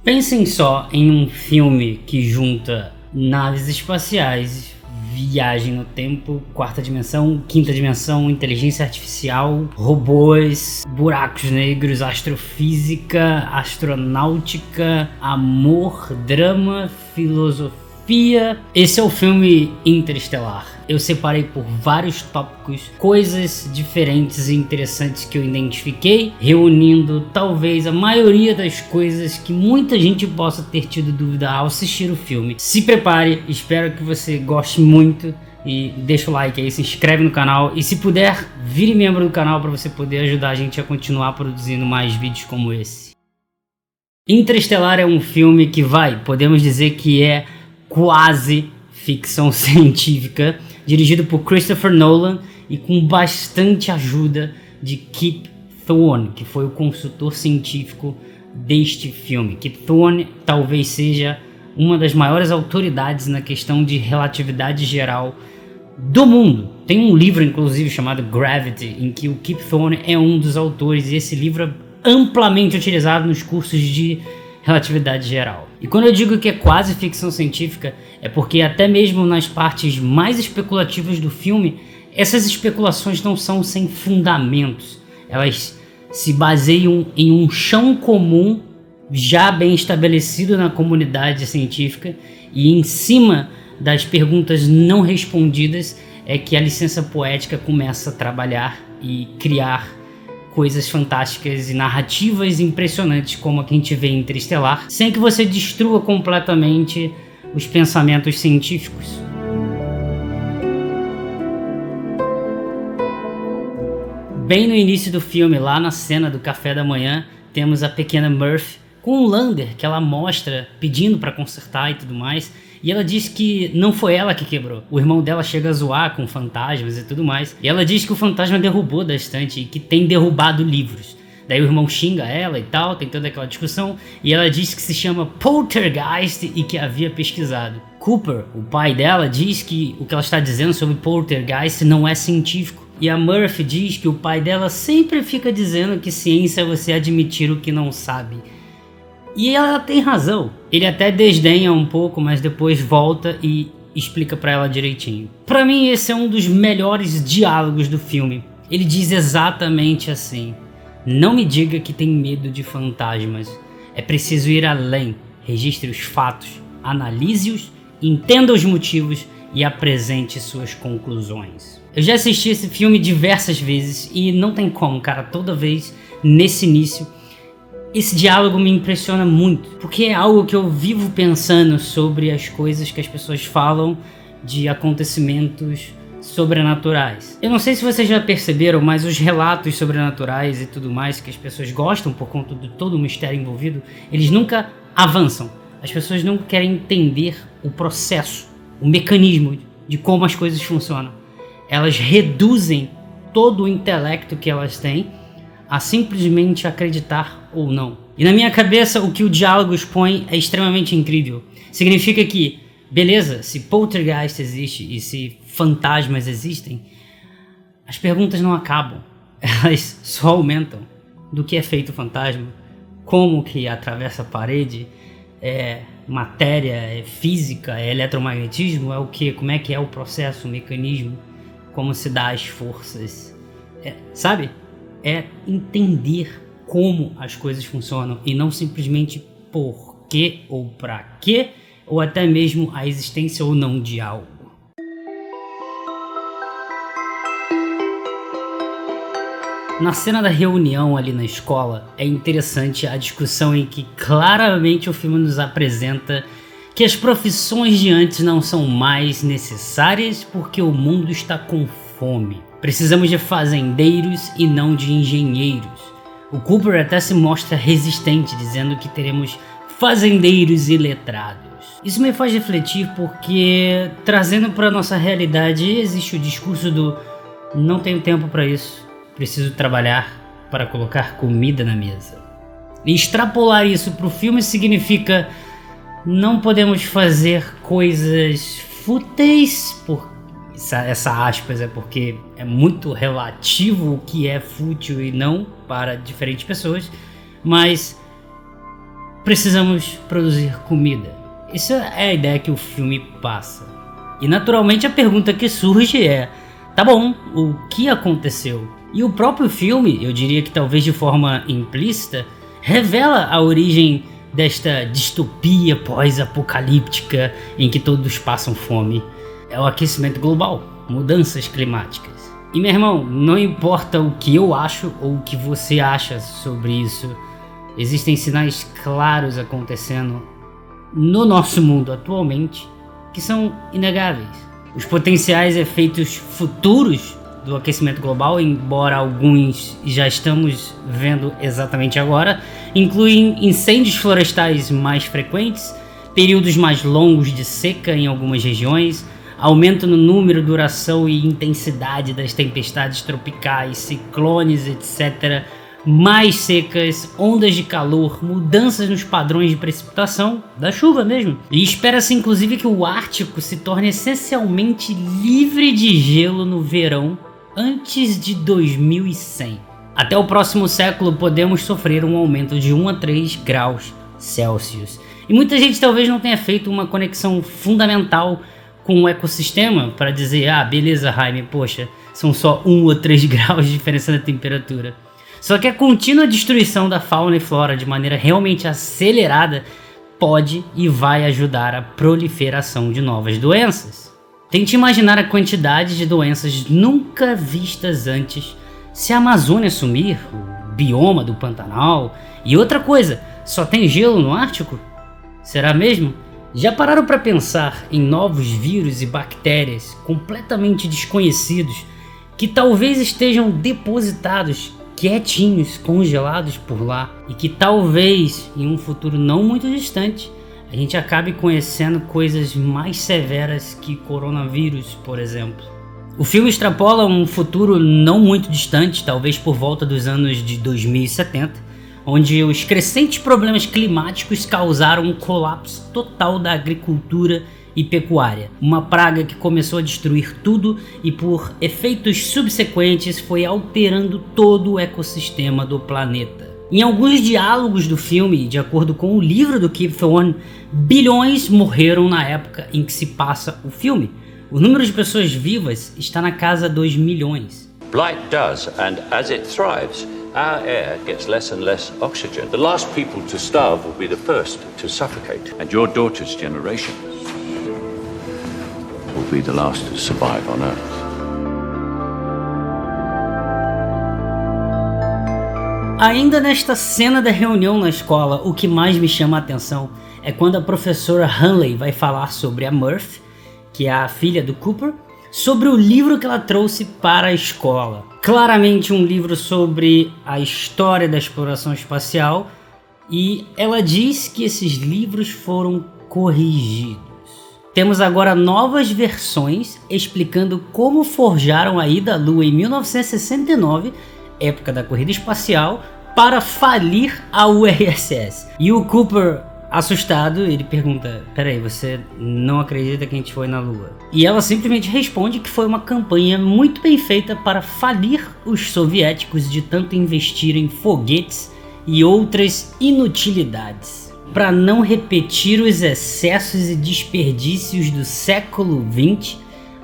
Pensem só em um filme que junta naves espaciais, viagem no tempo, quarta dimensão, quinta dimensão, inteligência artificial, robôs, buracos negros, astrofísica, astronáutica, amor, drama, filosofia. Esse é o filme Interestelar. Eu separei por vários tópicos, coisas diferentes e interessantes que eu identifiquei, reunindo talvez a maioria das coisas que muita gente possa ter tido dúvida ao assistir o filme. Se prepare, espero que você goste muito e deixa o like aí, se inscreve no canal e se puder, vire membro do canal para você poder ajudar a gente a continuar produzindo mais vídeos como esse. Interestelar é um filme que podemos dizer que é quase ficção científica, dirigido por Christopher Nolan e com bastante ajuda de Kip Thorne, que foi o consultor científico deste filme. Kip Thorne talvez seja uma das maiores autoridades na questão de relatividade geral do mundo. Tem um livro, inclusive, chamado Gravity, em que o Kip Thorne é um dos autores, e esse livro é amplamente utilizado nos cursos de relatividade geral. E quando eu digo que é quase ficção científica, é porque até mesmo nas partes mais especulativas do filme, essas especulações não são sem fundamentos. Elas se baseiam em um chão comum já bem estabelecido na comunidade científica, e em cima das perguntas não respondidas é que a licença poética começa a trabalhar e criar coisas fantásticas e narrativas impressionantes como a que a gente vê em Interestelar, sem que você destrua completamente os pensamentos científicos. Bem no início do filme, lá na cena do café da manhã, temos a pequena Murphy com um lander que ela mostra pedindo para consertar e tudo mais, e ela diz que não foi ela que quebrou. O irmão dela chega a zoar com fantasmas e tudo mais, e ela diz que o fantasma derrubou da estante e que tem derrubado livros. Daí o irmão xinga ela e tal, tem toda aquela discussão, e ela diz que se chama Poltergeist e que havia pesquisado. Cooper, o pai dela, diz que o que ela está dizendo sobre Poltergeist não é científico. E a Murphy diz que o pai dela sempre fica dizendo que ciência é você admitir o que não sabe. E ela tem razão. Ele até desdenha um pouco, mas depois volta e explica pra ela direitinho. Pra mim esse é um dos melhores diálogos do filme. Ele diz exatamente assim: não me diga que tem medo de fantasmas. É preciso ir além. Registre os fatos, analise-os, entenda os motivos e apresente suas conclusões. Eu já assisti esse filme diversas vezes e não tem como, cara, toda vez nesse início esse diálogo me impressiona muito, porque é algo que eu vivo pensando sobre as coisas que as pessoas falam de acontecimentos sobrenaturais. Eu não sei se vocês já perceberam, mas os relatos sobrenaturais e tudo mais que as pessoas gostam por conta de todo o mistério envolvido, eles nunca avançam. As pessoas não querem entender o processo, o mecanismo de como as coisas funcionam. Elas reduzem todo o intelecto que elas têm a simplesmente acreditar ou não. E na minha cabeça o que o diálogo expõe é extremamente incrível. Significa que, beleza, se poltergeist existe e se fantasmas existem, as perguntas não acabam, elas só aumentam. Do que é feito o fantasma? Como que atravessa a parede? É matéria? É física? É eletromagnetismo? É o que? Como é que é o processo, o mecanismo? Como se dá as forças? Sabe? É entender como as coisas funcionam e não simplesmente por quê ou pra quê, ou até mesmo a existência ou não de algo. Na cena da reunião ali na escola, é interessante a discussão em que claramente o filme nos apresenta que as profissões de antes não são mais necessárias porque o mundo está com fome. Precisamos de fazendeiros e não de engenheiros. O Cooper até se mostra resistente, dizendo que teremos fazendeiros iletrados. Isso me faz refletir porque, trazendo para nossa realidade, existe o discurso do não tenho tempo para isso, preciso trabalhar para colocar comida na mesa. E extrapolar isso para o filme significa não podemos fazer coisas fúteis por essa aspas é porque é muito relativo o que é fútil e não para diferentes pessoas, mas precisamos produzir comida. Essa é a ideia que o filme passa. E naturalmente a pergunta que surge é: tá bom, o que aconteceu? E o próprio filme, eu diria que talvez de forma implícita, revela a origem desta distopia pós-apocalíptica em que todos passam fome. É o aquecimento global, mudanças climáticas. E meu irmão, não importa o que eu acho ou o que você acha sobre isso, existem sinais claros acontecendo no nosso mundo atualmente que são inegáveis. Os potenciais efeitos futuros do aquecimento global, embora alguns já estamos vendo exatamente agora, incluem incêndios florestais mais frequentes, períodos mais longos de seca em algumas regiões, aumento no número, duração e intensidade das tempestades tropicais, ciclones, etc., mais secas, ondas de calor, mudanças nos padrões de precipitação, da chuva mesmo. E espera-se inclusive que o Ártico se torne essencialmente livre de gelo no verão antes de 2100. Até o próximo século podemos sofrer um aumento de 1 a 3 graus Celsius. E muita gente talvez não tenha feito uma conexão fundamental com o ecossistema para dizer: ah, beleza, Jaime, poxa, são só 1 ou 3 graus de diferença na temperatura. Só que a contínua destruição da fauna e flora de maneira realmente acelerada pode e vai ajudar a proliferação de novas doenças. Tente imaginar a quantidade de doenças nunca vistas antes se a Amazônia sumir, o bioma do Pantanal. E outra coisa, só tem gelo no Ártico? Será mesmo? Já pararam para pensar em novos vírus e bactérias completamente desconhecidos que talvez estejam depositados quietinhos, congelados por lá, e que talvez em um futuro não muito distante a gente acabe conhecendo coisas mais severas que coronavírus, por exemplo. O filme extrapola um futuro não muito distante, talvez por volta dos anos de 2070, onde os crescentes problemas climáticos causaram um colapso total da agricultura e pecuária. Uma praga que começou a destruir tudo e por efeitos subsequentes foi alterando todo o ecossistema do planeta. Em alguns diálogos do filme, de acordo com o livro do Kip Thorne, bilhões morreram na época em que se passa o filme. O número de pessoas vivas está na casa dos milhões. Blight does, and as it thrives, our air gets less and less oxygen. The last people to starve will be the first to suffocate. And your daughter's generation will be the last to survive on Earth. Ainda nesta cena da reunião na escola, o que mais me chama a atenção é quando a professora Hanley vai falar sobre a Murphy, que é a filha do Cooper, sobre o livro que ela trouxe para a escola. Claramente um livro sobre a história da exploração espacial, e ela diz que esses livros foram corrigidos. Temos agora novas versões explicando como forjaram a ida à Lua em 1969, época da corrida espacial, para falir a URSS. E o Cooper, assustado, ele pergunta: peraí, você não acredita que a gente foi na Lua? E ela simplesmente responde que foi uma campanha muito bem feita para falir os soviéticos de tanto investir em foguetes e outras inutilidades. Para não repetir os excessos e desperdícios do século XX,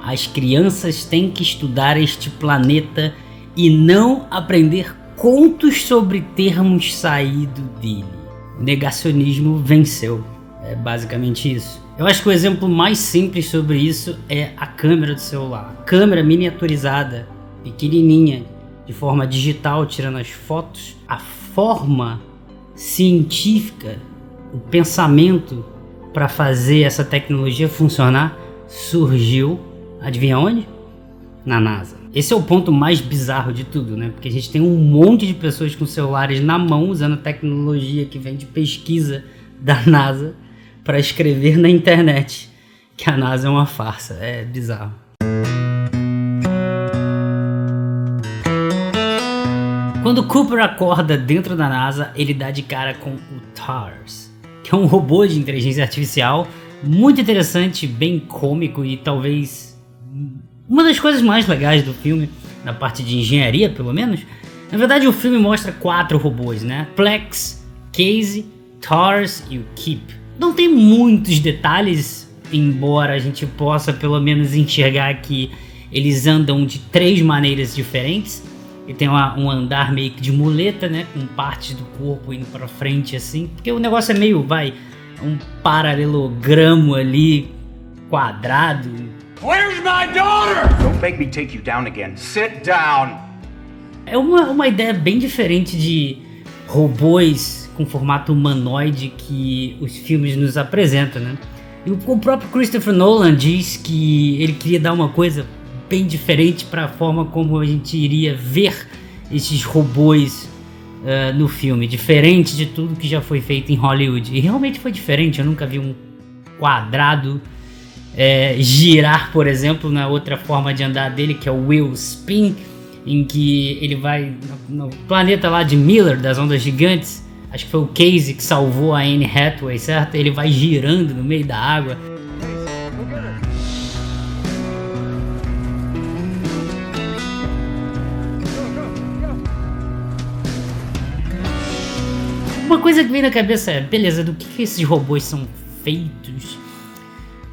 as crianças têm que estudar este planeta e não aprender contos sobre termos saído dele. O negacionismo venceu. É basicamente isso. Eu acho que o exemplo mais simples sobre isso é a câmera do celular. Câmera miniaturizada, pequenininha, de forma digital, tirando as fotos. A forma científica, o pensamento para fazer essa tecnologia funcionar surgiu, adivinha onde? Na NASA. Esse é o ponto mais bizarro de tudo, né? Porque a gente tem um monte de pessoas com celulares na mão usando a tecnologia que vem de pesquisa da NASA para escrever na internet que a NASA é uma farsa. É bizarro. Quando Cooper acorda dentro da NASA, ele dá de cara com o TARS, que é um robô de inteligência artificial muito interessante, bem cômico e talvez uma das coisas mais legais do filme, na parte de engenharia pelo menos. Na verdade o filme mostra 4 robôs, né? Plex, Casey, TARS e o KEEP. Não tem muitos detalhes, embora a gente possa pelo menos enxergar que eles andam de 3 maneiras diferentes. E tem um andar meio que de muleta, né, com partes do corpo indo pra frente assim, porque o negócio é meio, um paralelogramo ali, quadrado. Where's my daughter? Don't make me take you down again. Sit down. É uma ideia bem diferente de robôs com formato humanoide que os filmes nos apresentam, né? E o próprio Christopher Nolan diz que ele queria dar uma coisa bem diferente para a forma como a gente iria ver esses robôs no filme, diferente de tudo que já foi feito em Hollywood. E realmente foi diferente, eu nunca vi um quadrado girar, por exemplo, na outra forma de andar dele, que é o wheel spin, em que ele vai no planeta lá de Miller, das ondas gigantes. Acho que foi o Casey que salvou a Anne Hathaway, certo? Ele vai girando no meio da água. Uma coisa que vem na cabeça é, beleza, do que esses robôs são feitos?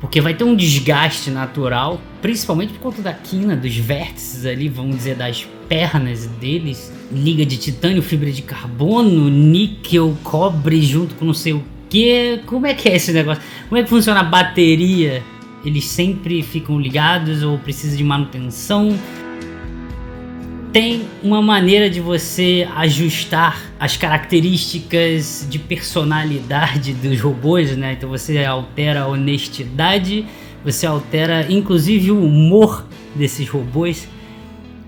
Porque vai ter um desgaste natural, principalmente por conta da quina, dos vértices ali, vamos dizer, das pernas deles. Liga de titânio, fibra de carbono, níquel, cobre junto com não sei o que. Como é que é esse negócio? Como é que funciona a bateria? Eles sempre ficam ligados ou precisam de manutenção? Tem uma maneira de você ajustar as características de personalidade dos robôs, né? Então você altera a honestidade, você altera inclusive o humor desses robôs.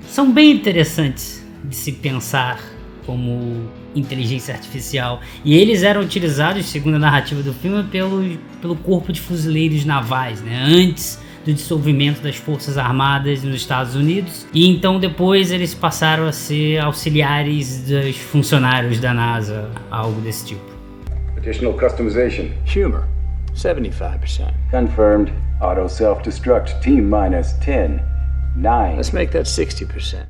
São bem interessantes de se pensar como inteligência artificial. E eles eram utilizados, segundo a narrativa do filme, pelo corpo de fuzileiros navais, né? Antes do dissolvimento das forças armadas nos Estados Unidos, e então depois eles passaram a ser auxiliares dos funcionários da NASA, algo desse tipo. Additional customization. Humor, 75%. Confirmed. Auto self-destruct, T-minus 10, 9. Let's make that 60%.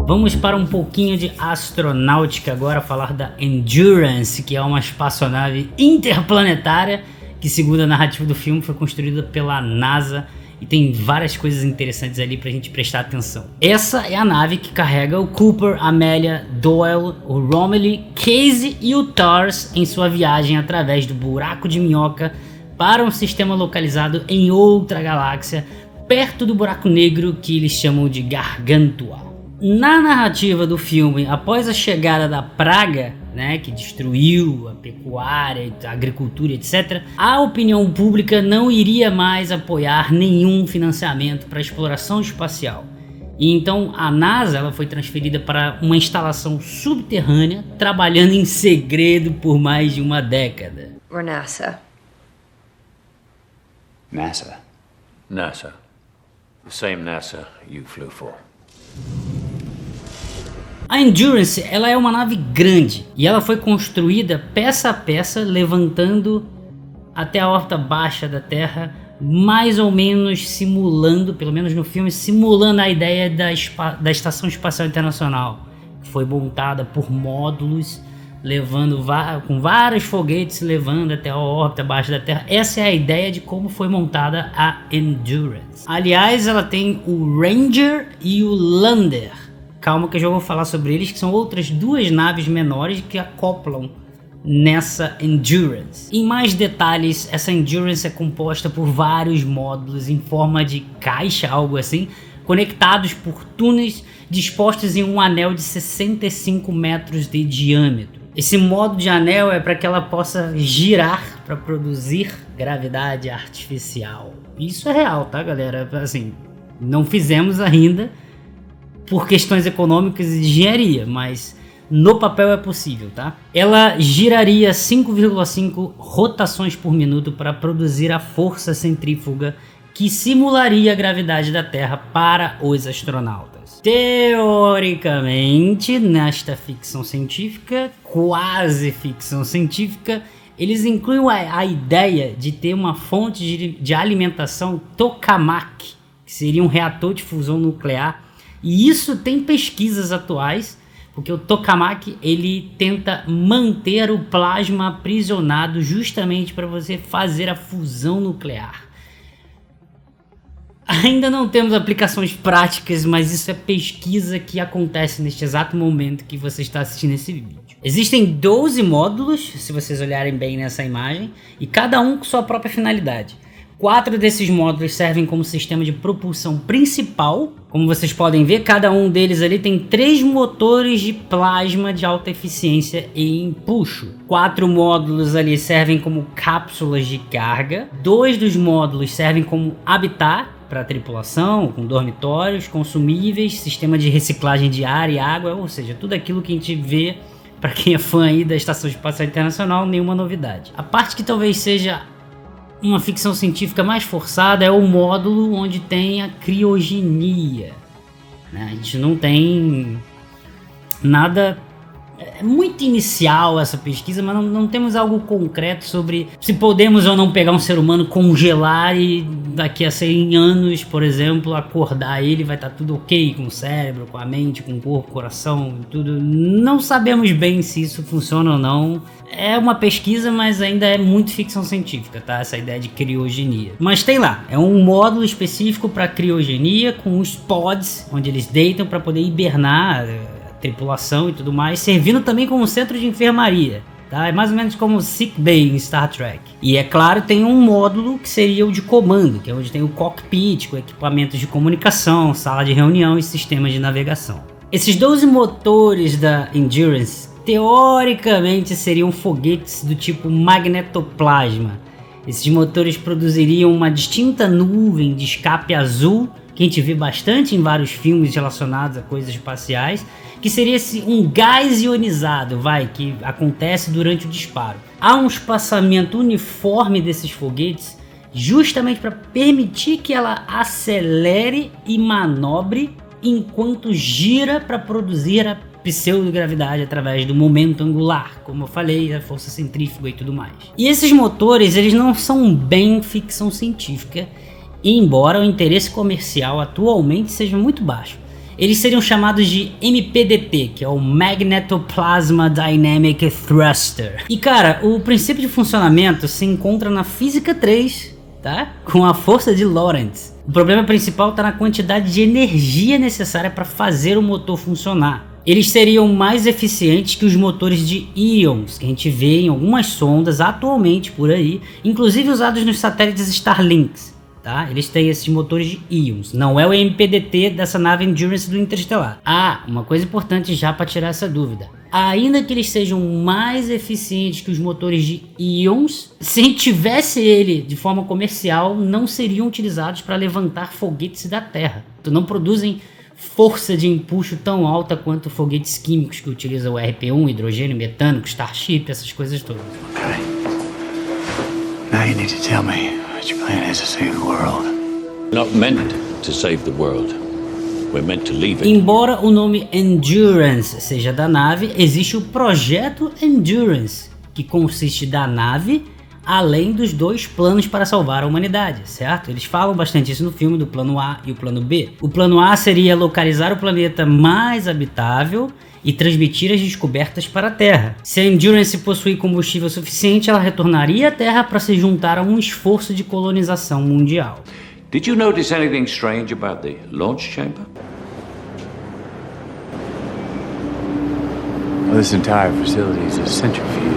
Vamos para um pouquinho de astronáutica agora, falar da Endurance, que é uma espaçonave interplanetária que, segundo a narrativa do filme, foi construída pela NASA e tem várias coisas interessantes ali pra gente prestar atenção. Essa é a nave que carrega o Cooper, Amelia, Doyle, o Romilly, Casey e o TARS em sua viagem através do buraco de minhoca para um sistema localizado em outra galáxia, perto do buraco negro que eles chamam de Gargantua. Na narrativa do filme, após a chegada da praga, né, que destruiu a pecuária, a agricultura, etc., a opinião pública não iria mais apoiar nenhum financiamento para a exploração espacial. E então a NASA ela foi transferida para uma instalação subterrânea, trabalhando em segredo por mais de uma década. Or NASA. NASA. NASA. The same NASA you flew for. A Endurance ela é uma nave grande e ela foi construída peça a peça, levantando até a órbita baixa da Terra, mais ou menos simulando, pelo menos no filme, simulando a ideia da Estação Espacial Internacional, que foi montada por módulos, levando com vários foguetes levando até a órbita baixa da Terra. Essa é a ideia de como foi montada a Endurance. Aliás, ela tem o Ranger e o Lander. Calma que eu já vou falar sobre eles, que são outras 2 naves menores que acoplam nessa Endurance. Em mais detalhes, essa Endurance é composta por vários módulos em forma de caixa, algo assim, conectados por túneis dispostos em um anel de 65 metros de diâmetro. Esse modo de anel é para que ela possa girar para produzir gravidade artificial. Isso é real, tá, galera? Assim, não fizemos ainda por questões econômicas e de engenharia, mas no papel é possível, tá? Ela giraria 5,5 rotações por minuto para produzir a força centrífuga que simularia a gravidade da Terra para os astronautas. Teoricamente, nesta ficção científica, quase ficção científica, eles incluem a ideia de ter uma fonte de alimentação tokamak, que seria um reator de fusão nuclear E isso tem pesquisas atuais, porque o tokamak ele tenta manter o plasma aprisionado justamente para você fazer a fusão nuclear. Ainda não temos aplicações práticas, mas isso é pesquisa que acontece neste exato momento que você está assistindo esse vídeo. Existem 12 módulos, se vocês olharem bem nessa imagem, e cada um com sua própria finalidade. 4 desses módulos servem como sistema de propulsão principal. Como vocês podem ver, cada um deles ali tem 3 motores de plasma de alta eficiência e empuxo. 4 módulos ali servem como cápsulas de carga. 2 dos módulos servem como habitat para tripulação, com dormitórios, consumíveis, sistema de reciclagem de ar e água, ou seja, tudo aquilo que a gente vê para quem é fã aí da Estação Espacial Internacional, nenhuma novidade. A parte que talvez seja uma ficção científica mais forçada é o módulo onde tem a criogenia, né? A gente não tem nada. É muito inicial essa pesquisa, mas não temos algo concreto sobre se podemos ou não pegar um ser humano, congelar e daqui a 100 anos, por exemplo, acordar ele, vai estar tudo ok com o cérebro, com a mente, com o corpo, coração, tudo. Não sabemos bem se isso funciona ou não. É uma pesquisa, mas ainda é muito ficção científica, tá? Essa ideia de criogenia. Mas tem lá, é um módulo específico para criogenia com os pods, onde eles deitam para poder hibernar, tripulação e tudo mais, servindo também como centro de enfermaria, tá? É mais ou menos como o Sick Bay em Star Trek. E é claro, tem um módulo que seria o de comando, que é onde tem o cockpit, com equipamentos de comunicação, sala de reunião e sistemas de navegação. Esses 12 motores da Endurance, teoricamente, seriam foguetes do tipo magnetoplasma. Esses motores produziriam uma distinta nuvem de escape azul, que a gente vê bastante em vários filmes relacionados a coisas espaciais, que seria um gás ionizado, que acontece durante o disparo. Há um espaçamento uniforme desses foguetes, justamente para permitir que ela acelere e manobre enquanto gira para produzir a pseudogravidade através do momento angular, como eu falei, a força centrífuga e tudo mais. E esses motores, eles não são bem ficção científica, embora o interesse comercial atualmente seja muito baixo. Eles seriam chamados de MPDT, que é o Magnetoplasma Dynamic Thruster. E cara, o princípio de funcionamento se encontra na Física 3, tá? Com a força de Lorentz. O problema principal está na quantidade de energia necessária para fazer o motor funcionar. Eles seriam mais eficientes que os motores de íons que a gente vê em algumas sondas atualmente por aí, inclusive usados nos satélites Starlinks. Tá? Eles têm esses motores de íons, não é o MPDT dessa nave Endurance do Interestelar. Uma coisa importante já para tirar essa dúvida: ainda que eles sejam mais eficientes que os motores de íons, se tivesse ele de forma comercial, não seriam utilizados para levantar foguetes da Terra. Então não produzem força de empuxo tão alta quanto foguetes químicos que utilizam o RP-1, hidrogênio, metano, Starship, essas coisas todas. Okay. Now you need to tell me what your plan is to save the world. Not meant to save the world. We're meant to leave it. Embora o nome Endurance seja da nave, existe o projeto Endurance, que consiste da nave além dos 2 planos para salvar a humanidade, certo? Eles falam bastante isso no filme, do plano A e o plano B. O plano A seria localizar o planeta mais habitável e transmitir as descobertas para a Terra. Se a Endurance possuir combustível suficiente, ela retornaria à Terra para se juntar a um esforço de colonização mundial. Did you notice anything strange about the launch chamber? Well, this entire facility is a centrifuge.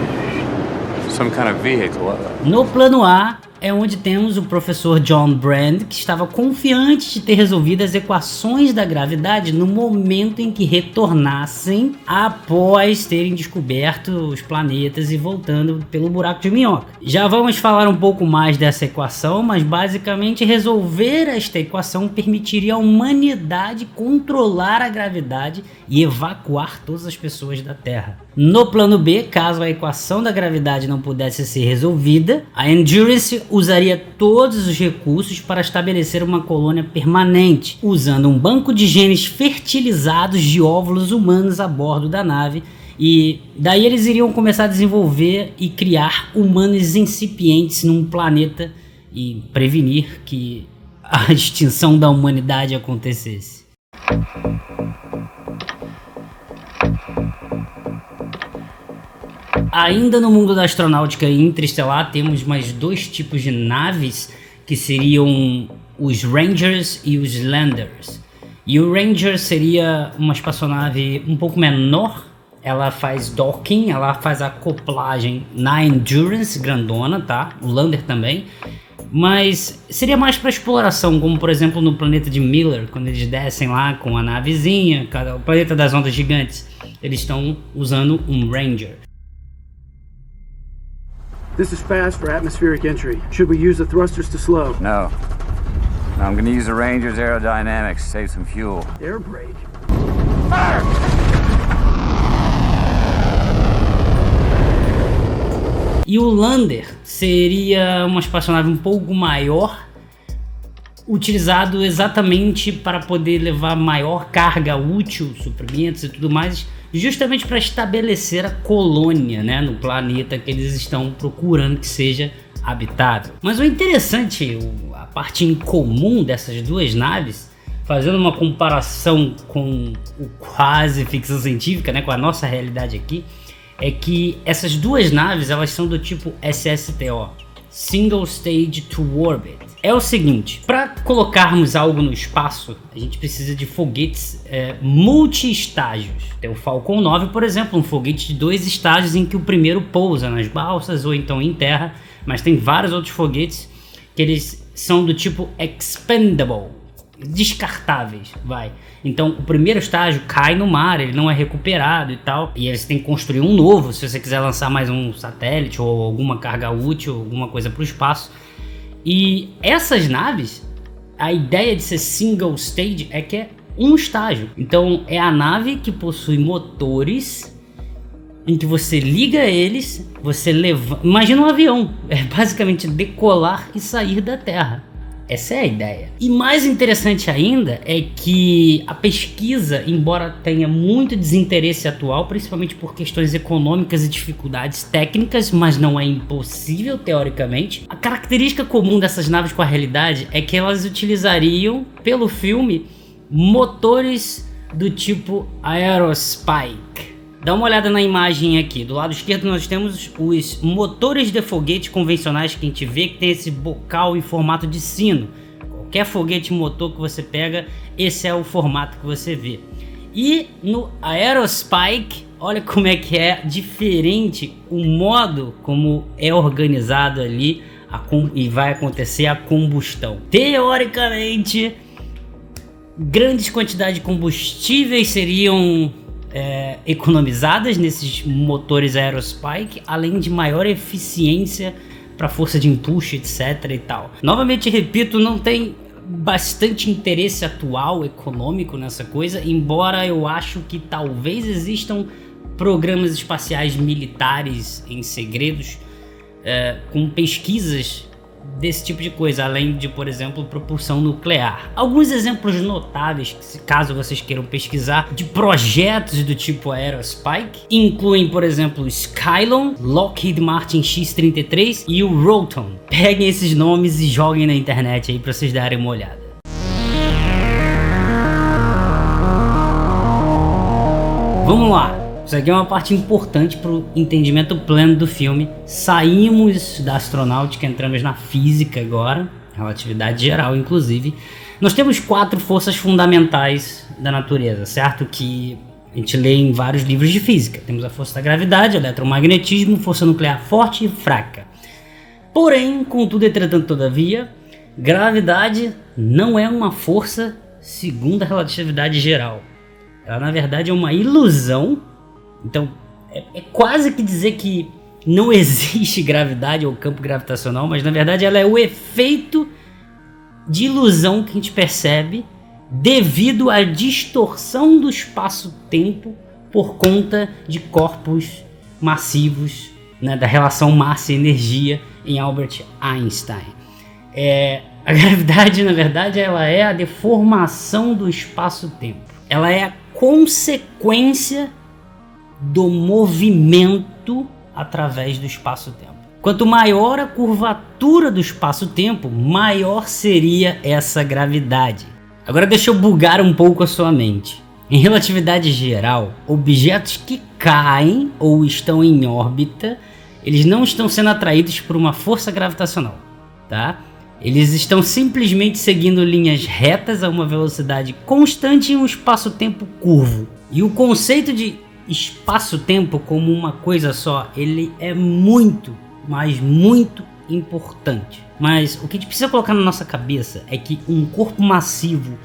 Some kind of vehicle. No plano A é onde temos o professor John Brand, que estava confiante de ter resolvido as equações da gravidade no momento em que retornassem após terem descoberto os planetas e voltando pelo buraco de minhoca. Já vamos falar um pouco mais dessa equação, mas basicamente resolver esta equação permitiria à humanidade controlar a gravidade e evacuar todas as pessoas da Terra. No plano B, caso a equação da gravidade não pudesse ser resolvida, a Endurance usaria todos os recursos para estabelecer uma colônia permanente, usando um banco de genes fertilizados de óvulos humanos a bordo da nave, e daí eles iriam começar a desenvolver e criar humanos incipientes num planeta e prevenir que a extinção da humanidade acontecesse. Ainda no mundo da astronáutica interestelar, temos mais dois tipos de naves, que seriam os Rangers e os Landers. E o Ranger seria uma espaçonave um pouco menor, ela faz docking, ela faz acoplagem na Endurance grandona, tá? O Lander também. Mas seria mais para exploração, como por exemplo no planeta de Miller, quando eles descem lá com a navezinha, o planeta das ondas gigantes, eles estão usando um Ranger. This is fast for atmospheric entry. Should we use the thrusters to slow? No. I'm gonna use the Ranger's aerodynamics, save some fuel. Air brake. E o Lander seria uma espaçonave um pouco maior, utilizado exatamente para poder levar maior carga útil, suprimentos e tudo mais, justamente para estabelecer a colônia, né, no planeta que eles estão procurando que seja habitável. Mas o interessante, a parte em comum dessas duas naves, fazendo uma comparação com o quase ficção científica, né, com a nossa realidade aqui, é que essas duas naves, elas são do tipo SSTO, Single Stage to Orbit. É o seguinte, para colocarmos algo no espaço, a gente precisa de foguetes multi-estágios. Tem o Falcon 9, por exemplo, um foguete de 2 estágios em que o primeiro pousa nas balsas ou então em terra, mas tem vários outros foguetes que eles são do tipo expendable, descartáveis, vai. Então o primeiro estágio cai no mar, ele não é recuperado e tal, e eles têm que construir um novo se você quiser lançar mais um satélite ou alguma carga útil, alguma coisa para o espaço. E essas naves, a ideia de ser single stage é que é um estágio. Então é a nave que possui motores em que você liga eles, você leva, imagina um avião, é basicamente decolar e sair da Terra. Essa é a ideia. E mais interessante ainda é que a pesquisa, embora tenha muito desinteresse atual, principalmente por questões econômicas e dificuldades técnicas, mas não é impossível teoricamente, a característica comum dessas naves com a realidade é que elas utilizariam, pelo filme, motores do tipo Aerospike. Dá uma olhada na imagem aqui. Do lado esquerdo nós temos os motores de foguete convencionais que a gente vê, que tem esse bocal em formato de sino. Qualquer foguete motor que você pega, esse é o formato que você vê. E no Aerospike, olha como é que é diferente o modo como é organizado ali e vai acontecer a combustão. Teoricamente, grandes quantidades de combustíveis seriam economizadas nesses motores Aerospike, além de maior eficiência para força de empuxo, etc e tal. Novamente repito, não tem bastante interesse atual econômico nessa coisa, embora eu acho que talvez existam programas espaciais militares em segredos com pesquisas desse tipo de coisa, além de, por exemplo, propulsão nuclear. Alguns exemplos notáveis, caso vocês queiram pesquisar, de projetos do tipo Aerospike, incluem, por exemplo, o Skylon, Lockheed Martin X-33 e o Roton. Peguem esses nomes e joguem na internet aí para vocês darem uma olhada. Vamos lá. Isso aqui é uma parte importante para o entendimento pleno do filme. Saímos da astronáutica, entramos na física agora, relatividade geral inclusive. Nós temos 4 forças fundamentais da natureza, certo? Que a gente lê em vários livros de física. Temos a força da gravidade, eletromagnetismo, força nuclear forte e fraca. Porém, contudo, entretanto, todavia, gravidade não é uma força segundo a relatividade geral. Ela, na verdade, é uma ilusão. Então, é quase que dizer que não existe gravidade ou campo gravitacional, mas na verdade ela é o efeito de ilusão que a gente percebe devido à distorção do espaço-tempo por conta de corpos massivos, né, da relação massa e energia em Albert Einstein. A gravidade, na verdade, ela é a deformação do espaço-tempo. Ela é a consequência do movimento através do espaço-tempo. Quanto maior a curvatura do espaço-tempo, maior seria essa gravidade. Agora deixa eu bugar um pouco a sua mente. Em relatividade geral, objetos que caem ou estão em órbita, eles não estão sendo atraídos por uma força gravitacional, tá? Eles estão simplesmente seguindo linhas retas a uma velocidade constante em um espaço-tempo curvo. E o conceito de espaço-tempo como uma coisa só, ele é muito, mas muito importante. Mas o que a gente precisa colocar na nossa cabeça é que um corpo massivo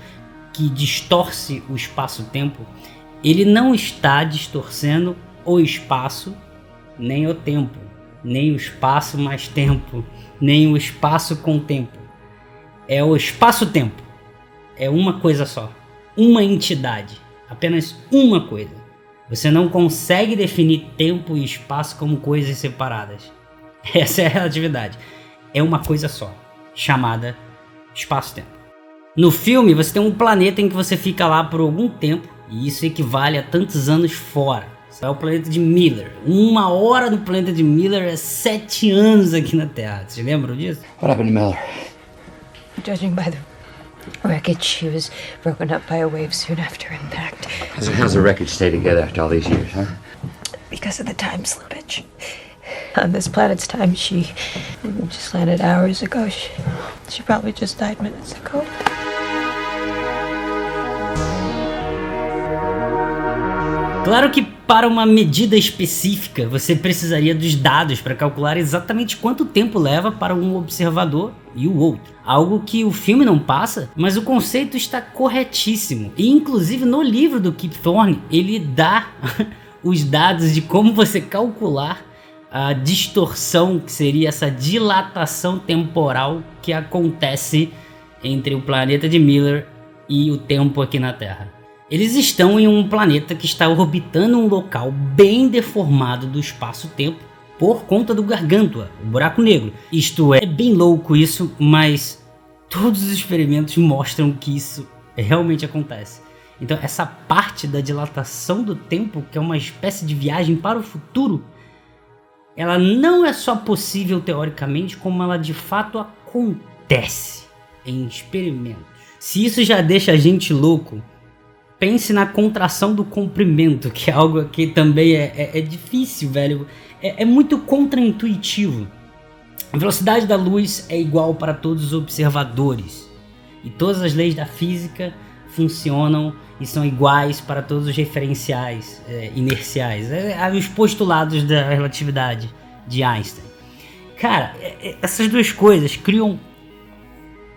que distorce o espaço-tempo, ele não está distorcendo o espaço, nem o tempo, nem o espaço mais tempo, nem o espaço com tempo. É o espaço-tempo. É uma coisa só. Uma entidade. Apenas uma coisa. Você não consegue definir tempo e espaço como coisas separadas. Essa é a relatividade. É uma coisa só, chamada espaço-tempo. No filme, você tem um planeta em que você fica lá por algum tempo, e isso equivale a tantos anos fora. É o planeta de Miller. 1 hora no planeta de Miller é 7 anos aqui na Terra. Vocês lembram disso? What happened to Miller? Judging by the wreckage, she was broken up by a wave soon after impact. How's the wreckage stay together after all these years, huh? Because of the time slippage. On this planet's time, she just landed hours ago. She probably just died minutes ago. Claro que para uma medida específica você precisaria dos dados para calcular exatamente quanto tempo leva para um observador e o outro. Algo que o filme não passa, mas o conceito está corretíssimo. E inclusive no livro do Kip Thorne ele dá os dados de como você calcular a distorção, que seria essa dilatação temporal que acontece entre o planeta de Miller e o tempo aqui na Terra. Eles estão em um planeta que está orbitando um local bem deformado do espaço-tempo por conta do Gargantua, o buraco negro. Isto é bem louco isso, mas todos os experimentos mostram que isso realmente acontece. Então essa parte da dilatação do tempo, que é uma espécie de viagem para o futuro, ela não é só possível teoricamente, como ela de fato acontece em experimentos. Se isso já deixa a gente louco, pense na contração do comprimento, que é algo que também é difícil, velho. É muito contraintuitivo. A velocidade da luz é igual para todos os observadores. E todas as leis da física funcionam e são iguais para todos os referenciais inerciais. Os postulados da relatividade de Einstein. Cara, essas duas coisas criam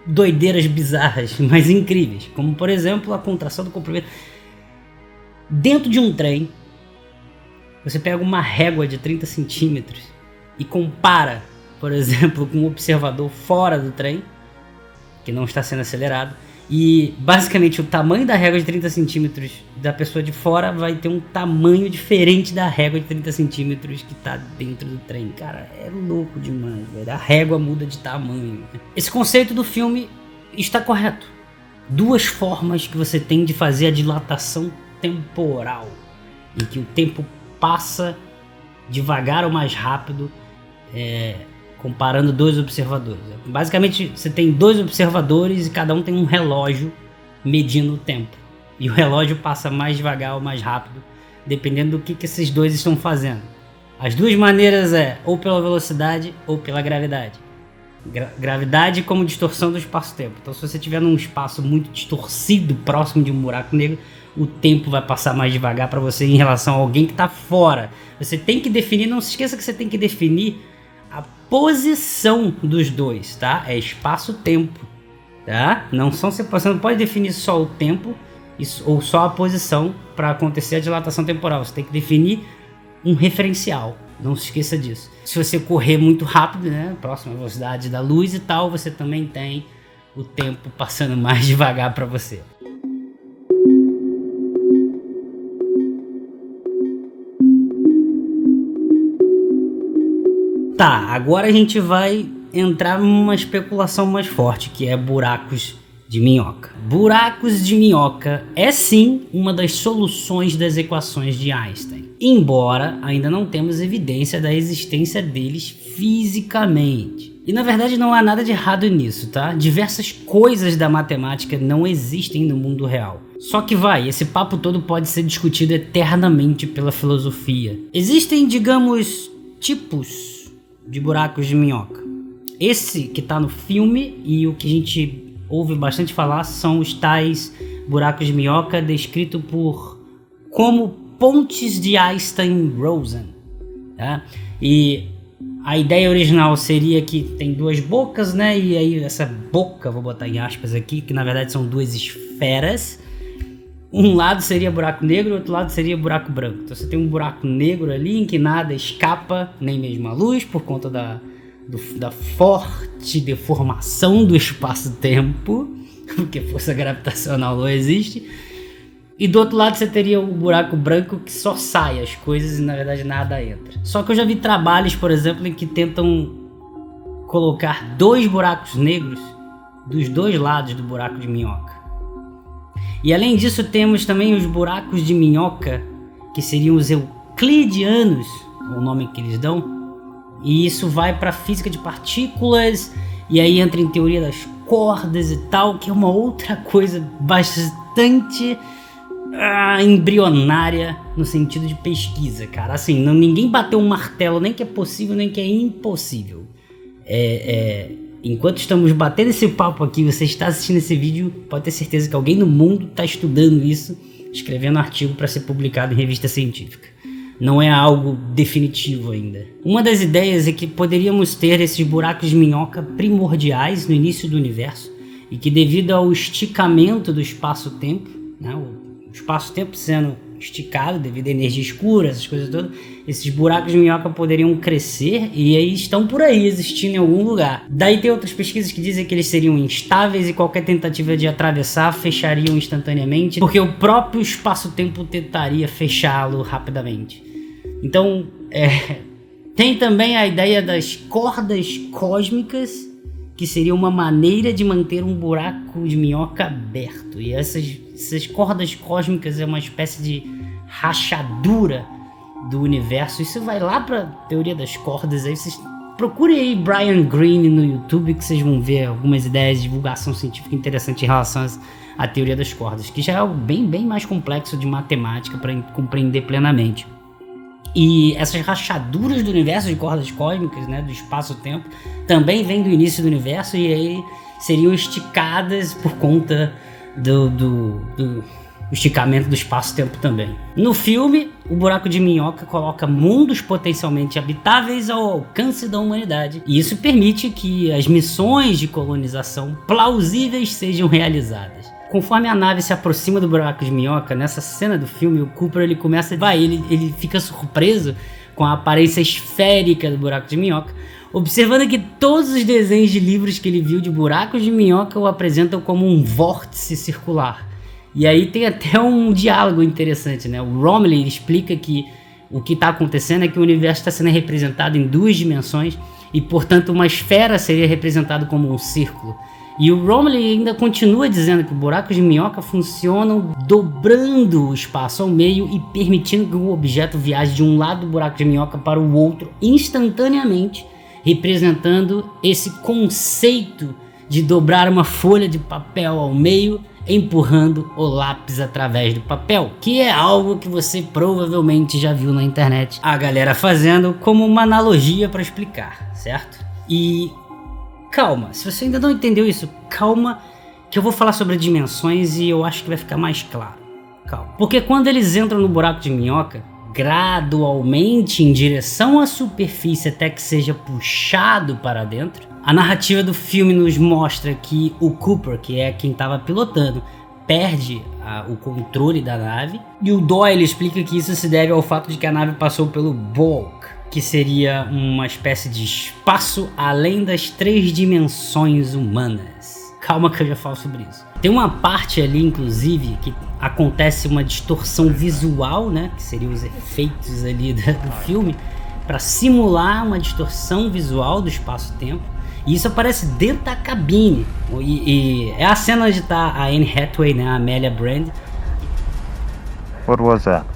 doideiras bizarras, mas incríveis, como por exemplo a contração do comprimento. Dentro de um trem, você pega uma régua de 30 centímetros e compara, por exemplo, com um observador fora do trem, que não está sendo acelerado, e basicamente o tamanho da régua de 30 centímetros da pessoa de fora vai ter um tamanho diferente da régua de 30 centímetros que está dentro do trem. Cara, é louco demais, velho. A régua muda de tamanho. Esse conceito do filme está correto. Duas formas que você tem de fazer a dilatação temporal, em que o tempo passa devagar ou mais rápido, comparando dois observadores. Basicamente, você tem dois observadores e cada um tem um relógio medindo o tempo. E o relógio passa mais devagar ou mais rápido, dependendo do que esses dois estão fazendo. As duas maneiras ou pela velocidade ou pela gravidade. Gravidade como distorção do espaço-tempo. Então, se você estiver num espaço muito distorcido, próximo de um buraco negro, o tempo vai passar mais devagar para você em relação a alguém que está fora. Você tem que definir, não se esqueça que você tem que definir a posição dos dois, tá? É espaço-tempo, tá? Você não pode definir só o tempo ou só a posição para acontecer a dilatação temporal. Você tem que definir um referencial. Não se esqueça disso. Se você correr muito rápido, né, próxima velocidade da luz e tal, você também tem o tempo passando mais devagar para você. Tá, agora a gente vai entrar numa especulação mais forte, que é buracos de minhoca. Buracos de minhoca é sim uma das soluções das equações de Einstein, embora ainda não temos evidência da existência deles fisicamente. E na verdade não há nada de errado nisso, tá? Diversas coisas da matemática não existem no mundo real. Só que esse papo todo pode ser discutido eternamente pela filosofia. Existem, digamos, tipos de buracos de minhoca. Esse que tá no filme e o que a gente ouve bastante falar são os tais buracos de minhoca descritos como pontes de Einstein-Rosen, tá? E a ideia original seria que tem duas bocas, né? E aí essa boca, vou botar em aspas aqui, que na verdade são duas esferas. Um lado seria buraco negro, outro lado seria buraco branco. Então você tem um buraco negro ali em que nada escapa, nem mesmo a luz, por conta da forte deformação do espaço-tempo, porque força gravitacional não existe. E do outro lado você teria o buraco branco que só sai as coisas e na verdade nada entra. Só que eu já vi trabalhos, por exemplo, em que tentam colocar dois buracos negros dos dois lados do buraco de minhoca. E além disso temos também os buracos de minhoca, que seriam os euclidianos, o nome que eles dão. E isso vai para física de partículas, e aí entra em teoria das cordas e tal, que é uma outra coisa bastante embrionária no sentido de pesquisa, cara. Assim, ninguém bateu um martelo, nem que é possível, nem que é impossível. Enquanto estamos batendo esse papo aqui, você está assistindo esse vídeo, pode ter certeza que alguém no mundo está estudando isso, escrevendo artigo para ser publicado em revista científica. Não é algo definitivo ainda. Uma das ideias é que poderíamos ter esses buracos de minhoca primordiais no início do universo e que devido ao esticamento do espaço-tempo, né, o espaço-tempo sendo esticado devido à energia escura, essas coisas todas, esses buracos de minhoca poderiam crescer e aí estão por aí existindo em algum lugar. Daí tem outras pesquisas que dizem que eles seriam instáveis e qualquer tentativa de atravessar fechariam instantaneamente, porque o próprio espaço-tempo tentaria fechá-lo rapidamente. Então, tem também a ideia das cordas cósmicas, que seria uma maneira de manter um buraco de minhoca aberto. E essas cordas cósmicas é uma espécie de rachadura do universo. Isso vai lá para teoria das cordas. Aí vocês procurem aí Brian Greene no YouTube, que vocês vão ver algumas ideias de divulgação científica interessante em relação à teoria das cordas, que já é algo bem mais complexo de matemática para compreender plenamente. E essas rachaduras do universo de cordas cósmicas, né, do espaço-tempo, também vêm do início do universo e aí seriam esticadas por conta do esticamento do espaço-tempo também. No filme, o buraco de minhoca coloca mundos potencialmente habitáveis ao alcance da humanidade, e isso permite que as missões de colonização plausíveis sejam realizadas. Conforme a nave se aproxima do buraco de minhoca, nessa cena do filme, o Cooper ele começa ele fica surpreso com a aparência esférica do buraco de minhoca, observando que todos os desenhos de livros que ele viu de buracos de minhoca o apresentam como um vórtice circular. E aí tem até um diálogo interessante, né? O Romilly explica que o que está acontecendo é que o universo está sendo representado em duas dimensões e, portanto, uma esfera seria representada como um círculo. E o Romilly ainda continua dizendo que buracos de minhoca funcionam dobrando o espaço ao meio e permitindo que o objeto viaje de um lado do buraco de minhoca para o outro instantaneamente, representando esse conceito de dobrar uma folha de papel ao meio, empurrando o lápis através do papel, que é algo que você provavelmente já viu na internet a galera fazendo como uma analogia para explicar, certo? E calma, se você ainda não entendeu isso, calma, que eu vou falar sobre dimensões e eu acho que vai ficar mais claro. Calma. Porque quando eles entram no buraco de minhoca, gradualmente em direção à superfície até que seja puxado para dentro, a narrativa do filme nos mostra que o Cooper, que é quem estava pilotando, perde o controle da nave, e o Doyle explica que isso se deve ao fato de que a nave passou pelo Bulk, que seria uma espécie de espaço além das 3 dimensões humanas. Calma que eu já falo sobre isso. Tem uma parte ali, inclusive, que acontece uma distorção visual, né, que seriam os efeitos ali do filme, para simular uma distorção visual do espaço-tempo. E isso aparece dentro da cabine. E é a cena onde tá a Anne Hathaway, né, a Amelia Brand. What was that?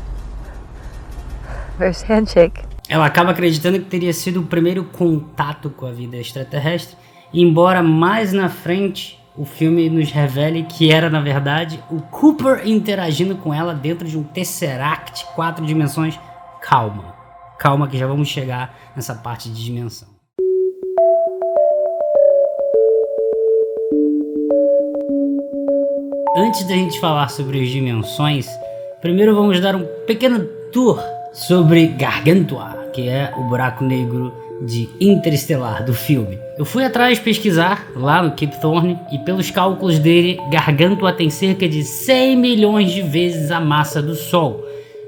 First handshake. Ela acaba acreditando que teria sido o primeiro contato com a vida extraterrestre, embora mais na frente o filme nos revele que era, na verdade, o Cooper interagindo com ela dentro de um Tesseract 4 dimensões. Calma que já vamos chegar nessa parte de dimensão. Antes da gente falar sobre as dimensões, primeiro vamos dar um pequeno tour sobre Gargantua, que é o buraco negro de Interestelar do filme. Eu fui atrás pesquisar lá no Kip Thorne e pelos cálculos dele, Gargantua tem cerca de 100 milhões de vezes a massa do Sol,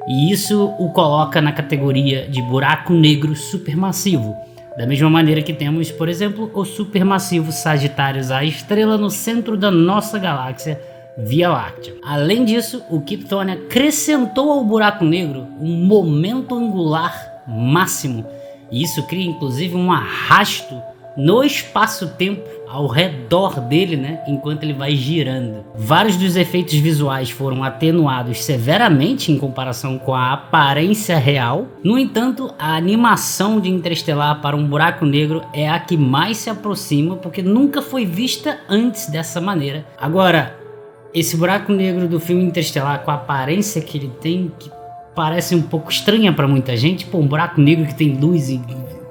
e isso o coloca na categoria de buraco negro supermassivo, da mesma maneira que temos, por exemplo, o supermassivo Sagitários A, estrela no centro da nossa galáxia Via Láctea. Além disso, o Kip Thorne acrescentou ao buraco negro um momento angular máximo, e isso cria inclusive um arrasto no espaço-tempo ao redor dele, né, enquanto ele vai girando. Vários dos efeitos visuais foram atenuados severamente em comparação com a aparência real. No entanto, a animação de Interestelar para um buraco negro é a que mais se aproxima, porque nunca foi vista antes dessa maneira. Agora, esse buraco negro do filme Interestelar, com a aparência que ele tem, que parece um pouco estranha para muita gente, um buraco negro que tem luz e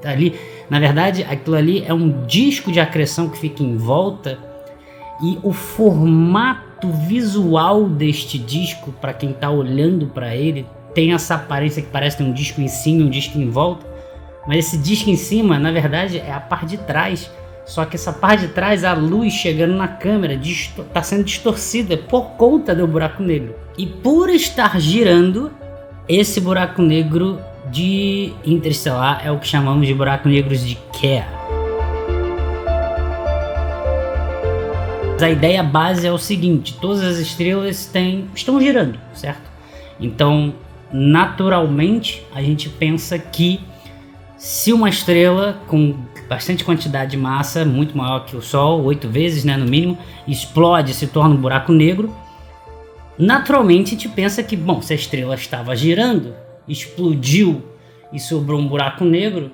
ali, na verdade aquilo ali é um disco de acreção que fica em volta, e o formato visual deste disco, para quem está olhando para ele, tem essa aparência que parece ter um disco em cima e um disco em volta, mas esse disco em cima, na verdade, é a parte de trás. Só que essa parte de trás, a luz chegando na câmera, está sendo distorcida por conta do buraco negro. E por estar girando, esse buraco negro de Interestelar é o que chamamos de buraco negros de Kerr. A ideia base é o seguinte: todas as estrelas estão girando, certo? Então, naturalmente, a gente pensa que se uma estrela com bastante quantidade de massa, muito maior que o Sol, 8 vezes, né, no mínimo, explode e se torna um buraco negro, naturalmente a gente pensa que, bom, se a estrela estava girando, explodiu e sobrou um buraco negro,